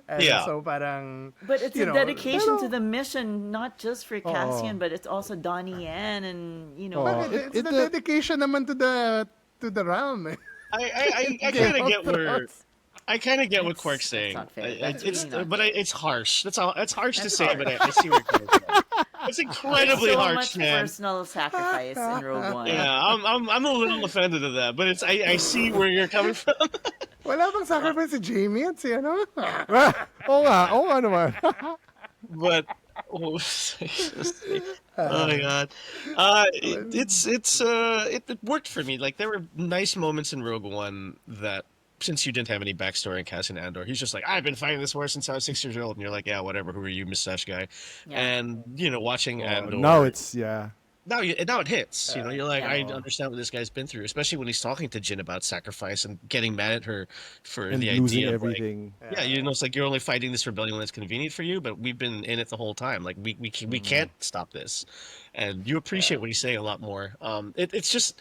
And Yeah. so parang But it's you a know, dedication pero- to the mission, not just for Cassian, but it's also Donnie Yen and But it's the dedication naman to the realm. I Game kind of of get where. Thrones. I kind of get what Quark's saying. not fair. It's That's really not but it's harsh. That's all. It's harsh to That's say, harsh. but I see where you're coming from. It's incredibly so harsh, much man. personal sacrifice in Rogue One. Yeah, I'm a little offended at that, but I see where you're coming from. Wala bang sacrifice si Jamie at si ano? Oo nga naman. But oh my god, it worked for me. Like there were nice moments in Rogue One that. Since you didn't have any backstory in Cassian Andor, he's just like, I've been fighting this war since I was 6 years old, and you're like, yeah, whatever. Who are you, mustache guy? Yeah. And watching Andor. Now it's yeah. now it hits. You're like, Yeah. I understand what this guy's been through, especially when he's talking to Jin about sacrifice and getting mad at her for And the losing idea of like, everything. yeah, it's like you're only fighting this rebellion when it's convenient for you, but we've been in it the whole time. Like we can't stop this, and you appreciate what he's saying a lot more. It's just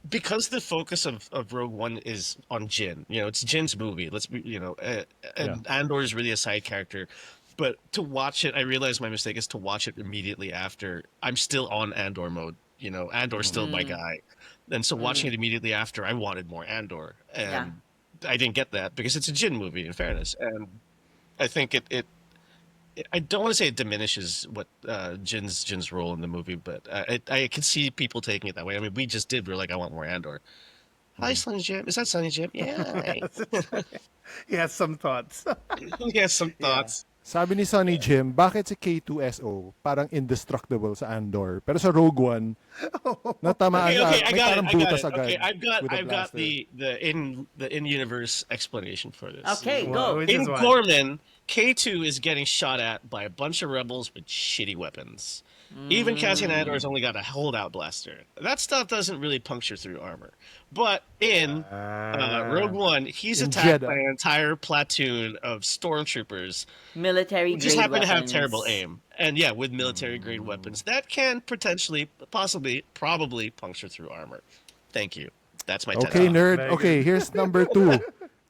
because the focus of Rogue One is on Jin. It's Jin's movie. And Andor is really a side character. But to watch it, I realized my mistake is to watch it immediately after. I'm still on Andor mode. Andor's still my guy. And so watching it immediately after, I wanted more Andor. And I didn't get that because it's a Jin movie, in fairness. And I think I don't want to say it diminishes what Jin's role in the movie, but I can see people taking it that way. I mean, we just did. We're like, I want more Andor. Hi, Sunny Jim. Is that Sunny Jim? Yeah. He has some thoughts. He has some thoughts. Sabi ni Sonny Jim, bakit si K2SO parang indestructible sa Andor, pero sa Rogue One, natamaan Okay, I may got parang it. butas agad. Okay, I've got with a blaster. the in-universe explanation for this. Okay, Well, go. which In is why. Gorman, K2 is getting shot at by a bunch of rebels with shitty weapons. Even Cassian Andor's only got a holdout blaster. That stuff doesn't really puncture through armor. But in Rogue One, he's In attacked Jeddah. by an entire platoon of stormtroopers Military who grade just happen to have weapons. terrible aim. And yeah, with military grade weapons, that can potentially, possibly, probably puncture through armor. Thank you. That's my TED Okay, Talk. nerd. Very Okay, here's number 2.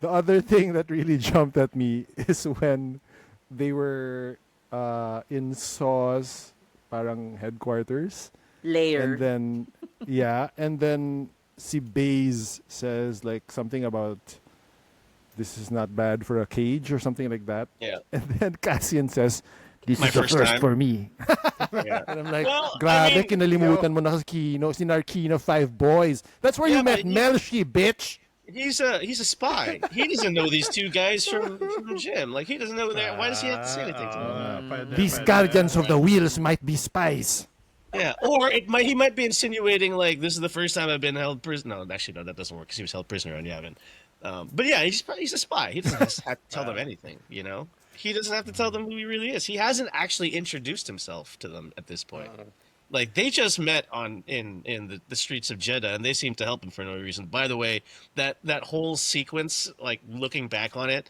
The other thing that really jumped at me is when they were in Saw's parang headquarters. Layer. And then si Baze says like something about this is not bad for a cage or something like that. Yeah. And then Cassian says, this My is the first first time. for me. Yeah. And I'm like, Well, grabe, I mean, kinalimutan mo na si Kino, si Narkino 5 boys. That's where Yeah, you met but Melshi, bitch. He's a spy. He doesn't know these two guys from Jim. Like he doesn't know that. Why does he have to say anything to them? These guardians of the wheels might be spies. Yeah, or he might be insinuating like this is the first time I've been held prisoner. No, actually, no, that doesn't work because he was held prisoner on Yavin. But yeah, he's a spy. He doesn't have to tell them anything, he doesn't have to tell them who he really is. He hasn't actually introduced himself to them at this point. Like they just met in the streets of Jeddah, and they seem to help him for no reason. By the way, that whole sequence, like looking back on it,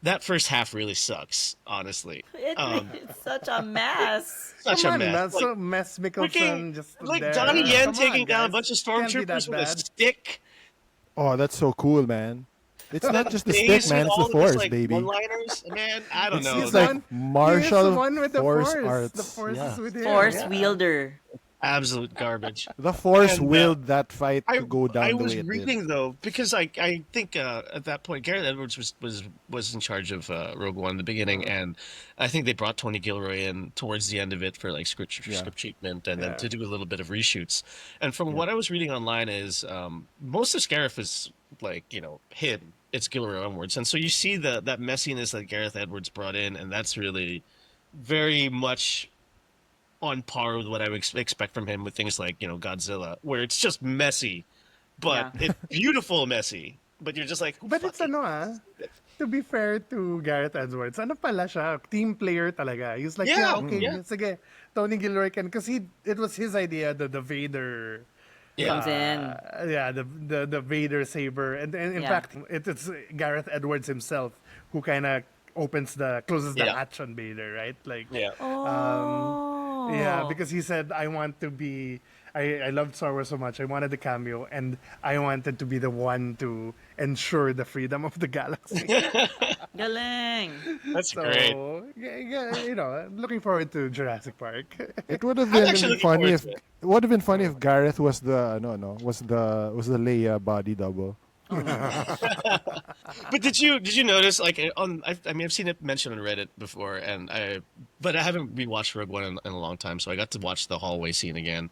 that first half really sucks. Honestly, It's such a mess. such Come a on, mess. that's Like, so mess Mickelson freaking, just like there. Donnie Yen Come taking on, down a guys. bunch of Can't be that stormtroopers with a bad. stick. Oh, that's so cool, man. It's not just the Days stick, man. with It's all the of his, force, like, baby. one-liners, man. I don't know. It's the like one- martial He is the one with the force force. arts. The force Yeah. is with him. Force yeah. wielder. Absolute garbage. The force And, willed that fight to go down I the was way it reading did. though because I think at that point Gareth Edwards was in charge of Rogue One in the beginning, and I think they brought Tony Gilroy in towards the end of it for like script treatment and then Yeah. to do a little bit of reshoots. And from what I was reading online is most of Scarif is like hidden. It's Gilroy onwards, and so you see that messiness that Gareth Edwards brought in, and that's really very much on par with what I would expect from him with things like Godzilla, where it's just messy, but Yeah. it's beautiful messy. But you're just like, But it's to be fair to Gareth Edwards, ano pala siya, team player talaga. He's like, Yeah, okay, yeah. sige, Tony Gilroy can, because it was his idea, the Vader, Comes in. the Vader saber, and in Yeah. fact, it's Gareth Edwards himself who kind of closes the Yeah. hatch on Vader, right? Like, yeah, Oh. yeah, because he said, I want to be. I loved Star Wars so much. I wanted the cameo, and I wanted to be the one to ensure the freedom of the galaxy. Galing. that's So, great. I'm looking forward to Jurassic Park. It would have I'm been actually looking funny forward if to it. it would have been funny if Gareth was the was the Leia body double. But did you notice like I mean I've seen it mentioned on Reddit before, but I haven't rewatched Rogue One in a long time, so I got to watch the hallway scene again.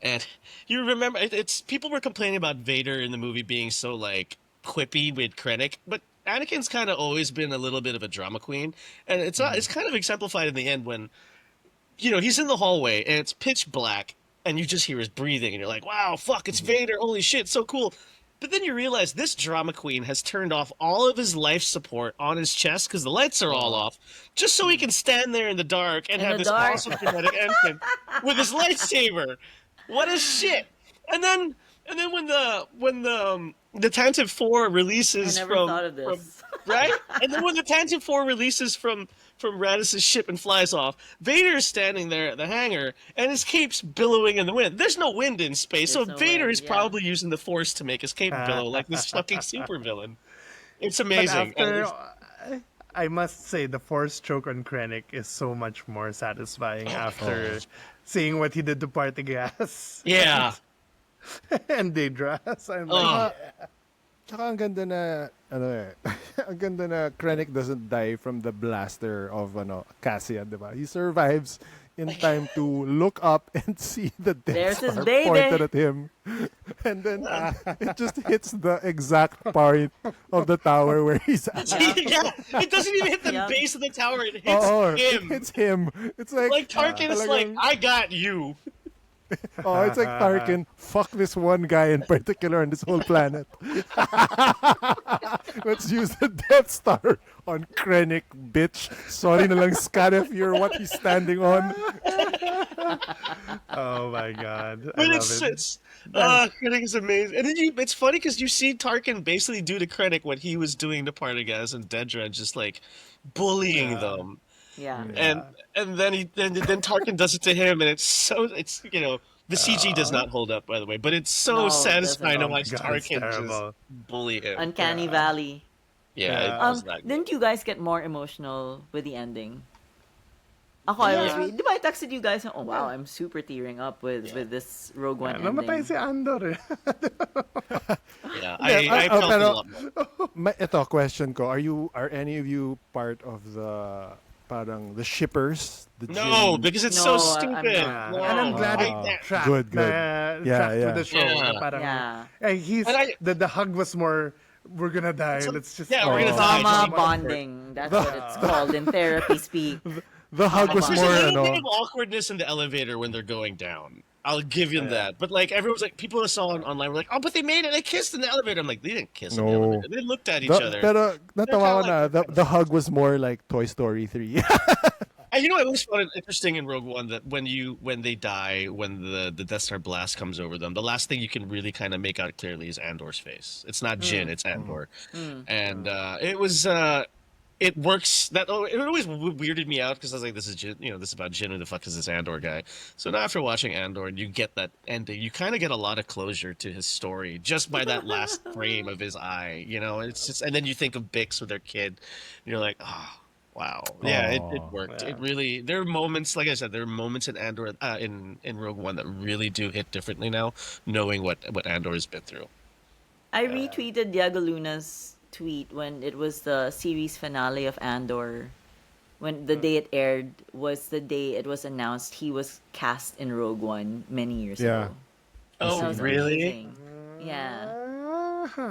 And you remember, it's people were complaining about Vader in the movie being so like quippy with Krennic, but Anakin's kind of always been a little bit of a drama queen, and it's kind of exemplified in the end when he's in the hallway and it's pitch black and you just hear his breathing and you're like, wow, fuck, it's Vader, holy shit, so cool. But then you realize this drama queen has turned off all of his life support on his chest because the lights are all off, just so he can stand there in the dark and In have the this dark. awesome dramatic entrance with his lightsaber. What a shit! And then when the Tantive 4 I releases never from thought of this. right, and then when the Tantive 4 releases from Radiss's ship and flies off, Vader is standing there at the hangar, and his cape's billowing in the wind. There's no wind in space, so There's no Vader wind, is yeah. probably using the Force to make his cape billow like this fucking supervillain. It's But amazing. And after, I must say, the Force choke on Krennic is so much more satisfying after seeing what he did to Partagas yeah, and Daedra. So I'm Oh. like, Tsaka ang ganda na ang ganda na Krennic doesn't die from the blaster of Cassian, di ba? He survives in time to look up and see the There's Death his Star baby. pointed at him. And then it just hits the exact point of the tower where he's at. yeah. It doesn't even hit the Yeah. base of the tower. It hits It him. hits him. It's like Tarkin is like, talagang- I got you. it's like Tarkin, fuck this one guy in particular on this whole planet. Let's use the Death Star on Krennic, bitch. Sorry na lang, Scarif, you're what he's standing on. oh my god, I But love it's it. it's Krennic is amazing, and then it's funny because you see Tarkin basically do to Krennic what he was doing to Partagas and Dedra, just like bullying them, Yeah. and then then Tarkin does it to him, and it's the CG does not hold up, by the way, but it's so No, it satisfying to doesn't. watch God, it's Tarkin terrible. just bully him. Uncanny Valley. Yeah, it was not good. Didn't you guys get more emotional with the ending? Ako, I was Yeah. really, di ba I texted you guys, oh wow, I'm super tearing up with this Rogue One Namatay ending. si Andor eh. Yeah, Yeah, I felt pero- a lot more. Ito, question ko. Are any of you part of the parang the shippers? The No, Jin- because it's No, so I'm stupid. not. No, And I'm glad I- it tracked, Good. na- Yeah, tracked yeah. with the show. Yeah. Na parang, Yeah. he's, And I- the hug was more, we're gonna die, let's just... yeah, we're gonna Oh. die. Trauma Just- bonding. That's what it's called in therapy speak. The hug was There's more, There's a little bit ano, of awkwardness in the elevator when they're going down. I'll give you that. But like everyone's like, people I saw online were like, "Oh, but they made it. They kissed in the elevator." I'm like, they didn't kiss in the no. elevator. They looked at each other. Pero natawa ko kinda na, like- the hug was more like Toy Story 3. And you know, I always found it interesting in Rogue One that when they die, when the Death Star blast comes over them, the last thing you can really kind of make out clearly is Andor's face. It's not Jin, it's Andor, and it was. It works. It always weirded me out because I was like, "This is Jin, this is about Jin. Who the fuck is this Andor guy?" So now after watching Andor, and you get that ending, you kind of get a lot of closure to his story just by that last frame of his eye. It's just, and then you think of Bix with their kid, and you're like, "Oh, wow, yeah, it worked. Yeah. It really." There are moments, like I said, there are moments in Andor, in Rogue One that really do hit differently now, knowing what Andor has been through. I retweeted Diego Luna's tweet when it was the series finale of Andor. When the day it aired was the day it was announced he was cast in Rogue One many years Yeah. ago. Oh, That was really? amazing. Yeah.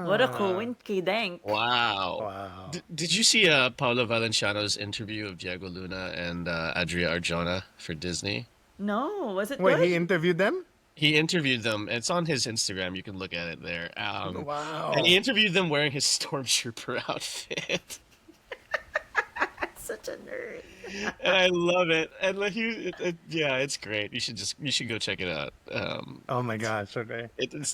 What a coincidence. Wow. Wow. Did you see Paolo Valenciano's interview of Diego Luna and Adria Arjona for Disney? No, was it Wait, good? he interviewed them? He interviewed them. It's on his Instagram. You can look at it there. Wow. And he interviewed them wearing his stormtrooper outfit. Such a nerd. And I love it. And like yeah, it's great. You should go check it out. Oh my gosh, okay.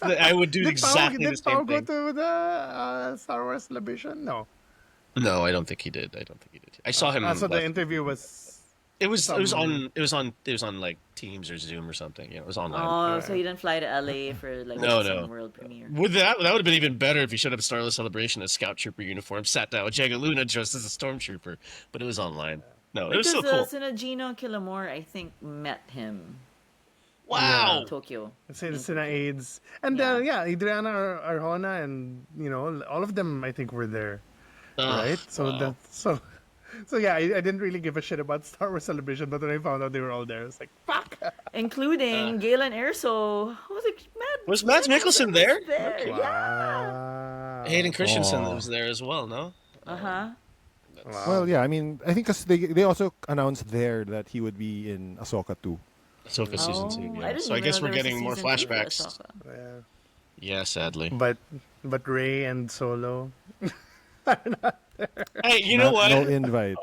I would do Did exactly the Pao same go thing. to the Star Wars celebration? No. No, I don't think he did. I saw him. So the last- interview was... It was some- on like Teams or Zoom or something. It was online. Oh, so he didn't fly to LA for like No, some no. world premiere. That would have been even better if he showed up at Star Wars Celebration in a Scout Trooper uniform, sat down with Diego Luna dressed as a Stormtrooper, but it was online. No, it was Because so cool. Sinagino Killamore, I think, met him Wow. in Tokyo. Sina AIDS. And Yeah. Adriana Arjona and, all of them, I think, were there. Ugh, Right? So wow. that's... So yeah, I didn't really give a shit about Star Wars Celebration, but when I found out they were all there, I was like, fuck! Including Galen Erso. I was like, Was Mads Mikkelsen there? there. Yeah. Wow. Hayden Christensen Aw. was there as well, no? Uh-huh. Wow. Well, yeah, I mean, I think 'cause they also announced there that he would be in Ahsoka too. Ahsoka season 2, I yeah. didn't So I even guess know we're there was a getting more season 2 for flashbacks. Ahsoka. Yeah. Yeah, sadly. But Ray and Solo... Hey, you know what? No invite.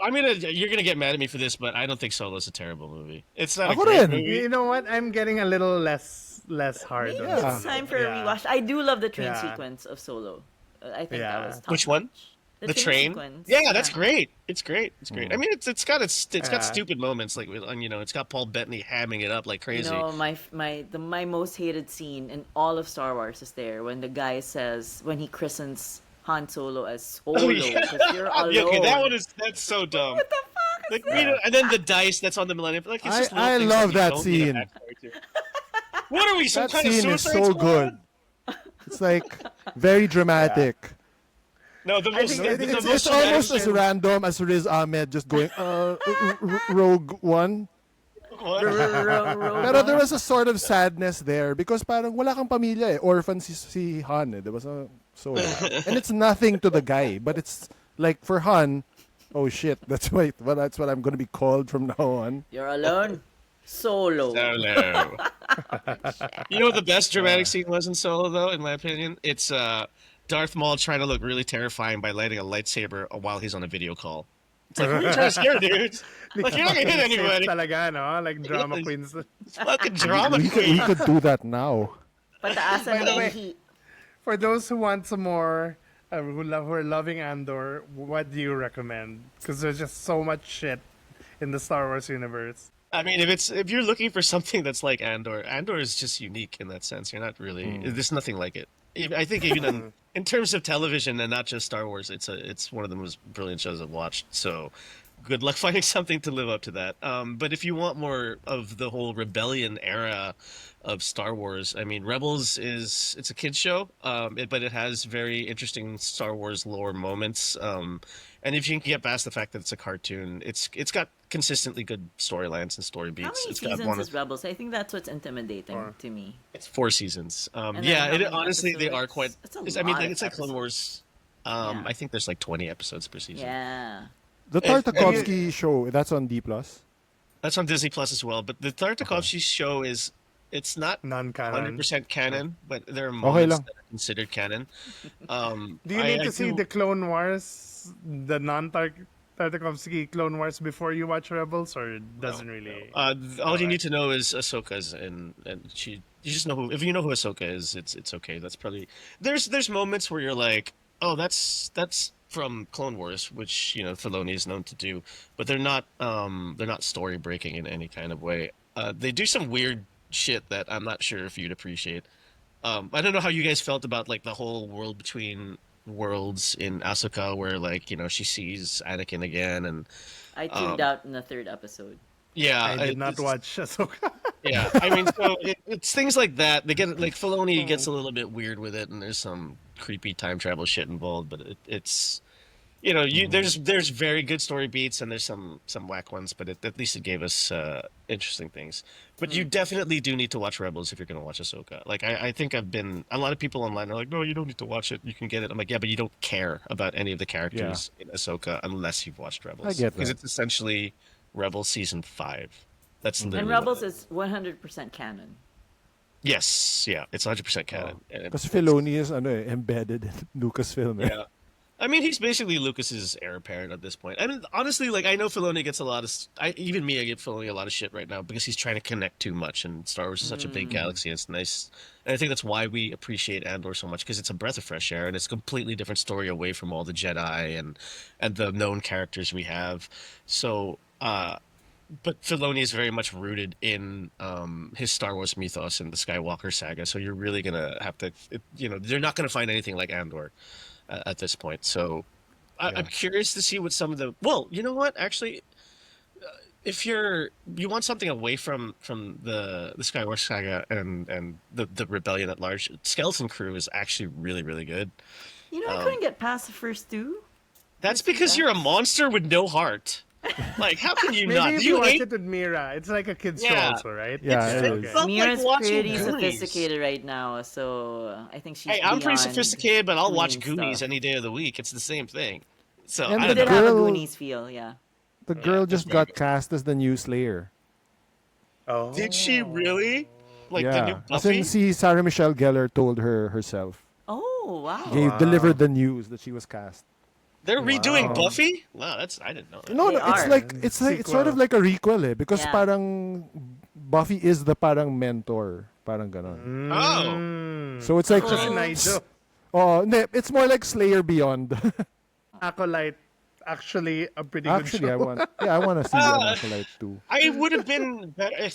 You're gonna get mad at me for this, but I don't think Solo's a terrible movie. It's not a Ako great rin. movie. You know what? I'm getting a little less hard. Maybe on it's it. time for a Yeah. rewatch. I do love the train Yeah. sequence of Solo. I think Yeah. that was top Which one? notch. The train? sequence. Yeah, that's great. It's great. It's great. I mean, it's got Yeah. stupid moments like it's got Paul Bettany hamming it up like crazy. My most hated scene in all of Star Wars is there when the guy says when he christens Han Solo as Solo Oh, yeah. because you're alone. Yeah, okay, that's so dumb. What the fuck is Like, that? and then the dice that's on the Millennium. Like, it's just little I things love you that don't need a scene. backstory to. What are we? Some That kind of scene is Suicide so Squad? good. It's like very dramatic. No, the most. think the It's most almost dramatic- as random as Riz Ahmed just going Rogue One. What? Pero there was a sort of sadness there because parang wala kang pamilya eh. Orphan si Han eh. Diba? So and it's nothing to the guy, but it's like for Han, oh shit, that's what I'm gonna be called from now on. You're alone. Solo. Solo. You know what the best dramatic scene was in Solo, though, in my opinion? It's Darth Maul trying to look really terrifying by lighting a lightsaber while he's on a video call. It's like, who are you trying to scare, dude? Like, you're not gonna hit anybody. Safe talaga, no? Like drama Yes. queens. It's fucking drama We queen. could do that now. Pataasan By the ng way- heat. For those who want some more, who are loving Andor, what do you recommend? Because there's just so much shit in the Star Wars universe. I mean, if you're looking for something that's like Andor, Andor is just unique in that sense. You're not really. There's nothing like it. I think even in terms of television and not just Star Wars, it's one of the most brilliant shows I've watched. So, good luck finding something to live up to that. But if you want more of the whole rebellion era of Star Wars, I mean, Rebels it's a kids show, but it has very interesting Star Wars lore moments. And if you can get past the fact that it's a cartoon, it's got consistently good storylines and story How beats. many It's got seasons one. is Rebels? I think that's what's intimidating to me. It's 4 seasons. And then Yeah, how it many honestly they are episodes? quite. It's a I mean, lot of it's like Clone episodes. Wars. Yeah. I think there's like 20 episodes per season. Yeah. The Tartakovsky show, that's on D+. That's on Disney Plus as well. But the Tartakovsky show it's not Non-canon. 100% canon, but there are Okay moments lang. that are considered canon. Do you need to see the Clone Wars, the non-Tartakovsky Clone Wars before you watch Rebels, or it doesn't really? All you need to know is Ahsoka's, and she. You just know who. If you know who Ahsoka is, it's okay. That's probably there's moments where you're like, oh, that's from Clone Wars, which Filoni is known to do, but they're not story breaking in any kind of way. They do some weird shit that I'm not sure if you'd appreciate. I don't know how you guys felt about like the whole world between worlds in Ahsoka, where like she sees Anakin again, and I tuned out in the third episode. yeah, I did not watch Ahsoka. Yeah, I mean, so it's things like that. They get like Filoni gets a little bit weird with it, and there's some creepy time travel shit involved. But it's there's very good story beats, and there's some whack ones. But at least it gave us interesting things. But you definitely do need to watch Rebels if you're gonna watch Ahsoka. Like I think a lot of people online are like, no, you don't need to watch it. You can get it. I'm like, yeah, but you don't care about any of the characters in Ahsoka unless you've watched Rebels. I get because that. it's essentially Rebels season 5. That's literally And what Rebels it is 100% canon. Yes, yeah, it's 100% canon. And Because Filoni is embedded in Lucasfilm. yeah, I mean, he's basically Lucas's heir apparent at this point. I mean, honestly, like I know Filoni gets a lot of, even me, I get Filoni a lot of shit right now because he's trying to connect too much, and Star Wars is such a big galaxy, and it's nice. And I think that's why we appreciate Andor so much because it's a breath of fresh air, and it's a completely different story away from all the Jedi and the known characters we have. So, but Filoni is very much rooted in his Star Wars mythos and the Skywalker saga. So you're really gonna have to, they're not gonna find anything like Andor at this point. So I'm curious to see what some of the. Well, you know what? Actually, if you want something away from the Skywalker saga and the rebellion at large, Skeleton Crew is actually really really good. I couldn't get past the first two. That's because you're a monster with no heart. Like, how can you Maybe not? if Do you you watch hate it with Mira, it's like a kid's show Yeah. also, right? Yeah, it Okay. is. felt Mira's like watching pretty Goonies. sophisticated right now, so I think she's. Hey, I'm pretty beyond sophisticated, but I'll watch doing Goonies stuff. any day of the week. It's the same thing. So And I It don't the did know. have a girl- Goonies feel, yeah. The girl it's just very got good. cast as the new Slayer. Oh. Did she really? Like the new As in, Buffy? Sarah Michelle Gellar told her herself. Oh wow! Delivered the news that she was cast. They're redoing Wow. Buffy? Wow, I didn't know that. No, They no, it's are. like it's sort of Sequel. like a requel because Yeah. parang Buffy is the parang mentor, parang ganon. Oh, So it's like Just Nigel. it's more like Slayer Beyond. Acolyte, actually a pretty good Actually, show. I want to see an Acolyte too. I would have been better.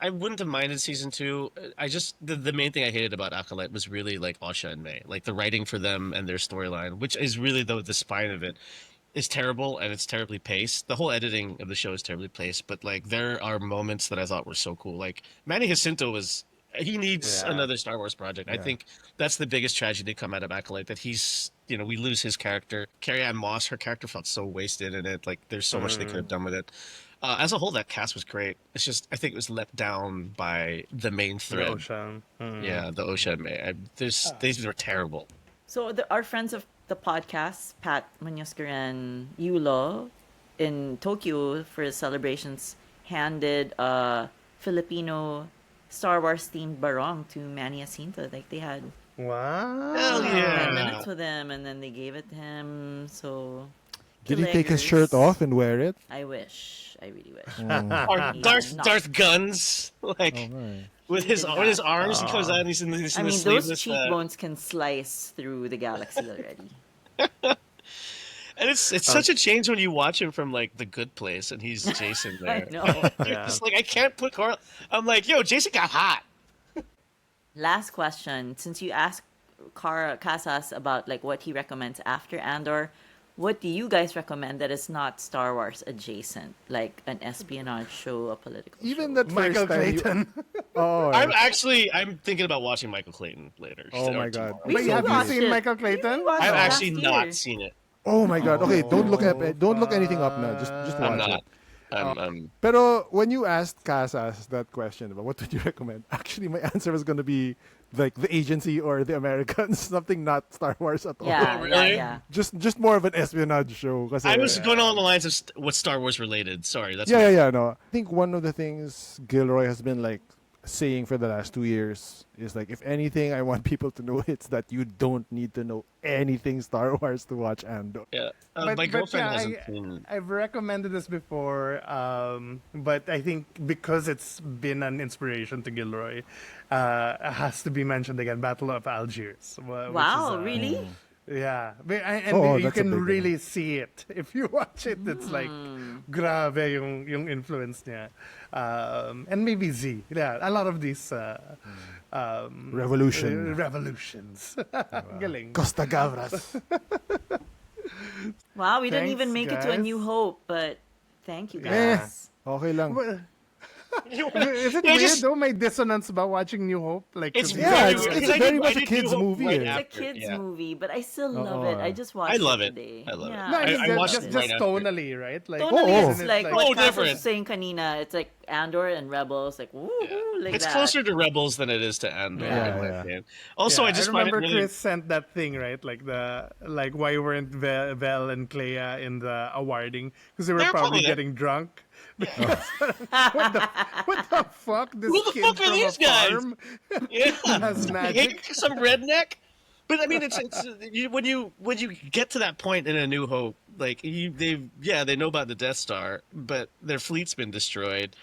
I wouldn't have minded season 2. I just the main thing I hated about Acolyte was really like Asha and May, like the writing for them and their storyline, which is really the spine of it, is terrible and it's terribly paced. The whole editing of the show is terribly paced, but like there are moments that I thought were so cool. Like Manny Jacinto he needs another Star Wars project. I think that's the biggest tragedy to come out of Acolyte, that he's we lose his character. Carrie Ann Moss, her character felt so wasted in it. Like there's so much they could have done with it. As a whole, that cast was great. It's just I think it was let down by the main thread. Ocean. Yeah, the Osha and May. These were terrible. So our friends of the podcast, Pat Manyosker and Yulo, in Tokyo for celebrations, handed a Filipino Star Wars themed barong to Manny Jacinto. Like they had Wow. Hell 10 yeah. minutes with him, and then they gave it to him. So Did he take his Kileggers. shirt off and wear it? I wish. I really wish. Or He's not. Darth Guns, like Right. with his arms, he comes out and he's in the I mean, those sleeveless. cheekbones can slice through the galaxy already. And it's such a change when you watch him from like The Good Place and he's Jason I there. know. Yeah. It's like I can't put Carl. I'm like, yo, Jason got hot. Last question. Since you asked Casas about like what he recommends after Andor, what do you guys recommend that is not Star Wars adjacent, like an espionage show, a political Even show? that Michael first time Clayton. Oh, I'm thinking about watching Michael Clayton later. Oh or my God. tomorrow. We But have you watched seen it. Michael Clayton? We watched I've it actually last not year. seen it. oh my God. Okay, don't look up it. Don't look anything up now. Just I'm watch not. it. Pero when you asked Casas that question about what would you recommend, actually my answer was going to be like The Agency or The Americans, something not Star Wars at all. Yeah, really? yeah. Just more of an espionage show. Kasi, I was going along the lines of what's Star Wars related. Sorry, that's yeah. No, I think one of the things Gilroy has been like saying for the last 2 years is like, if anything, I want people to know it's that you don't need to know anything Star Wars to watch Andor. Yeah. But- My but girlfriend yeah, hasn't seen. I've recommended this before, but I think because it's been an inspiration to Gilroy, it has to be mentioned again. Battle of Algiers. Wow, really? Yeah, and Oh, you that's a can big one. really see it if you watch it. It's like grave yung influence niya, and maybe Z. Yeah, a lot of these revolutions. Galing. Costa Gavras. Wow, we didn't Thanks, even make it to A guys. New Hope, but thank you Eh, guys. okay lang. Well, Is it Yeah, weird just- though, my dissonance about watching New Hope? Like, It's 'cause Yeah, very it's- weird, it's 'cause I very did- much I a did kid's New Hope movie, right eh. It's a after, kids yeah. movie, but I still love Oo. it. I just watched I love it. today. I love it. Yeah. No, I mean, I watched just, it just right after. tonally, right? Like, Totally, Oh, it's like like- what Oh, Cass different. was saying kanina. It's like Andor and Rebels, like woo, like It's that. closer to Rebels than it is to Andor. Yeah, in my yeah. opinion. Also, yeah, I just I find it remember really. Chris sent that thing, right? Like why weren't Vel and Clea in the awarding? Because they were They're probably probably there. getting drunk. Because, what the fuck? This Who the kid fuck are from these a guys? farm Yeah, has magic. some redneck. But I mean, it's when you get to that point in A New Hope, like they know about the Death Star, but their fleet's been destroyed,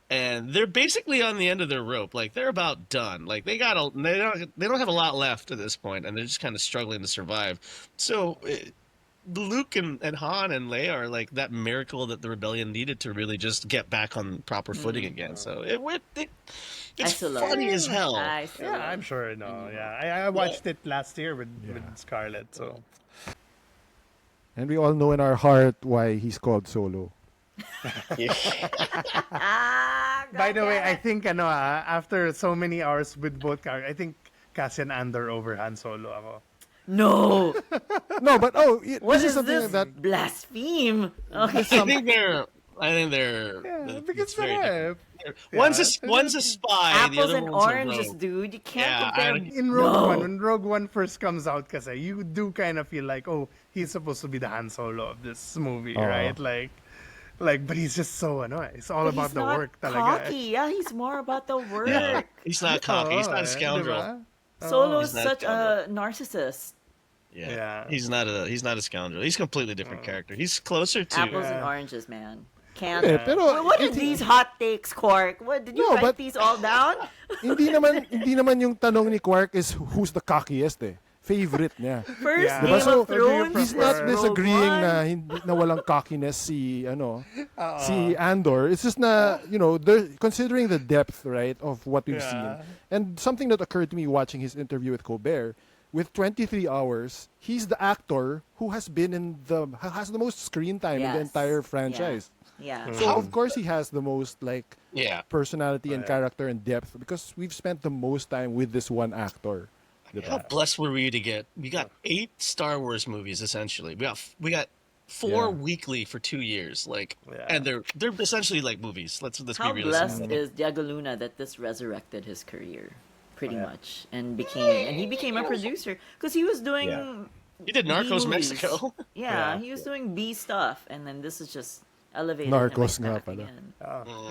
and they're basically on the end of their rope. Like they're about done. Like they don't have a lot left at this point, and they're just kind of struggling to survive. So. Luke and Han and Leia are like that miracle that the rebellion needed to really just get back on proper footing again. So it's still love funny it. as hell. I still Yeah, love I'm it. sure. No, yeah, I watched it last year with Scarlett. So And we all know in our heart why he's called Solo. by the way, I think after so many hours with both characters, I think Cassian Andor over Han Solo ako. No, No, but what this is is something this that blaspheme? Okay. I think they're. Yeah, because it's very different. yeah. One's a spy. the Apples other and one's a oranges, rogue. dude. You can't Yeah, compare. I- In Rogue No. One, when Rogue One first comes out, kasi you do kind of feel like, oh, he's supposed to be the Han Solo of this movie, right? Like, but he's just so it's all But about he's the not work talaga. cocky. Yeah, he's more about the work. Yeah, he's not cocky. He's not a Oo, scoundrel. diba? Solo is He's not such scoundrel. a narcissist. Yeah. Yeah. He's not a scoundrel. He's a completely different character. He's closer to. Apples and oranges, man. Can't. Eh, pero What are these hot takes, Quark? What did you No, write but- these all down? hindi naman yung tanong ni Quark is who's the cockiest eh. Favorite niya. First Yeah. Game Diba? So, of Thrones. He's prefer? not Rogue disagreeing One. na walang cockiness si si Andor. It's just na they're considering the depth, right, of what we've seen. And something that occurred to me watching his interview with Colbert, with 23 hours, he's the actor who has the most screen time in the Yes. entire franchise. Yeah. So of course he has the most like Yeah. personality and character and depth because we've spent the most time with this one actor. How blessed were we to get? We got 8 Star Wars movies essentially. We got 4 weekly for 2 years. Like, and they're essentially like movies. Let's How be blessed realistic. is Diego Luna that this resurrected his career, pretty much, and he became a producer because he was doing. He did Narcos B movies. Mexico. Yeah, he was doing B stuff, and then this is just elevated. Narcos him nga back pala. again.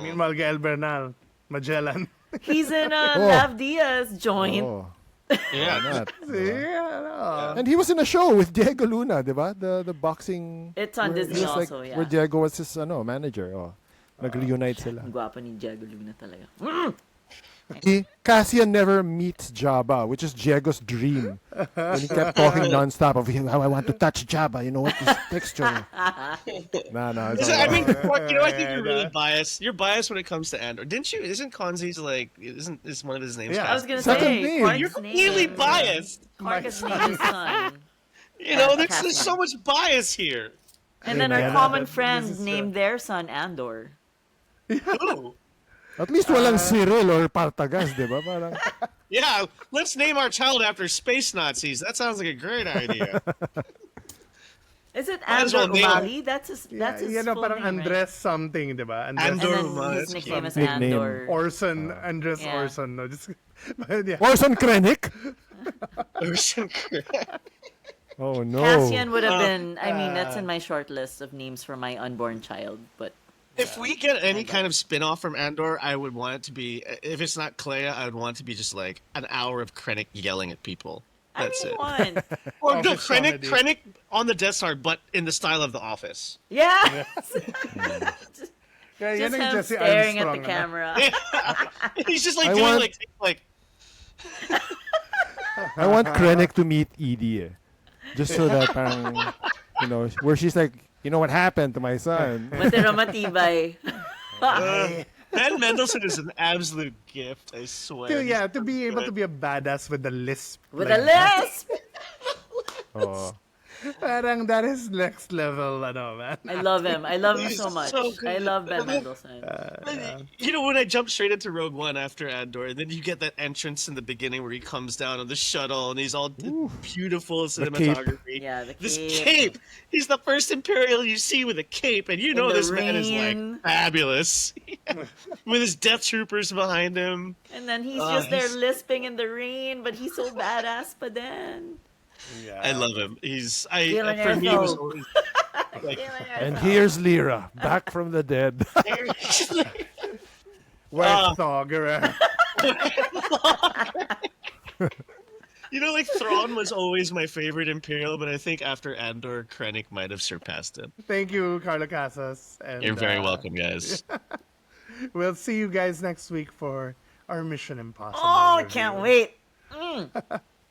Meanwhile, Gael Bernal, Magellan. He's in Oh. Lav Diaz joint. Oh, Yeah. not. Yeah, And he was in a show with Diego Luna, di ba? The boxing. It's on where- Disney just also, yeah. Where Diego was his manager. Nag-reunite sila. Ang gwapo ni Diego Luna talaga. Cassian never meets Jabba, which is Diego's dream. And he kept talking nonstop of how I want to touch Jabba. You know what? This texture. No. It's all I mean, right. Mark, I think you're really biased. You're biased when it comes to Andor. Didn't you? Isn't Konzi's is one of his names? Yeah. I was gonna Second say, name. Quark's You're name completely is- biased. Quark is named his son. You know, there's Cassian. so much bias here. And then our Yeah, common this friend is, named their son Andor. Ooh. At least walang Cyril or Partagas, di ba? Parang, Yeah, let's name our child after space Nazis. That sounds like a great idea. Is it Might as Andor well name Umali? That's his. That's his you know, full parang name, right? Andres something, di ba? Andres And Andor then Umali, his that's nickname is cute. Nickname. Andor. Orson, Andres Yeah. Orson. No, just but yeah. Orson Krennic? Ocean Crab. Oh no. Cassian would have been. I mean, that's in my short list of names for my unborn child. But If we get any kind of spin-off from Andor, I would want it to be, if it's not Clea, I would want it to be just like an hour of Krennic yelling at people. That's it. anyone. Or no, Office Krennic, comedy. Krennic on the Death Star, but in the style of The Office. Yeah. Kaya Just yan ang him Jesse staring at the Armstrong, ano? camera. He's just like I doing want- like I want Krennic to meet Edie. Just so that parang, where she's like, you know what happened to my son? Matira matibay. Ben Mendelsohn is an absolute gift, I swear. To be able to be a badass with the lisp. With like a lisp. Oh. Parang that is next level, ano, man. I love him. I love him He's so much. so good. I love Ben Mendelsohn. You know, when I jumped straight into Rogue One after Andor, and then you get that entrance in the beginning where he comes down on the shuttle and he's all beautiful cinematography. Yeah, the This cape. cape! He's the first Imperial you see with a cape, and you know the this man is rain. like fabulous. With his death troopers behind him. And then he's Oh, just there he's- lisping in the rain, but he's so badass. But then, I love him. He's Feeling for me was yourself. always like, And here's Lyra, back from the dead. Where's Thogger? you know, like Thrawn was always my favorite Imperial, but I think after Andor, Krennic might have surpassed him. Thank you, Carlo Casas. And, You're very welcome, guys. We'll see you guys next week for our Mission Impossible. oh, I review. can't wait.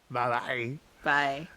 Bye-bye. Bye.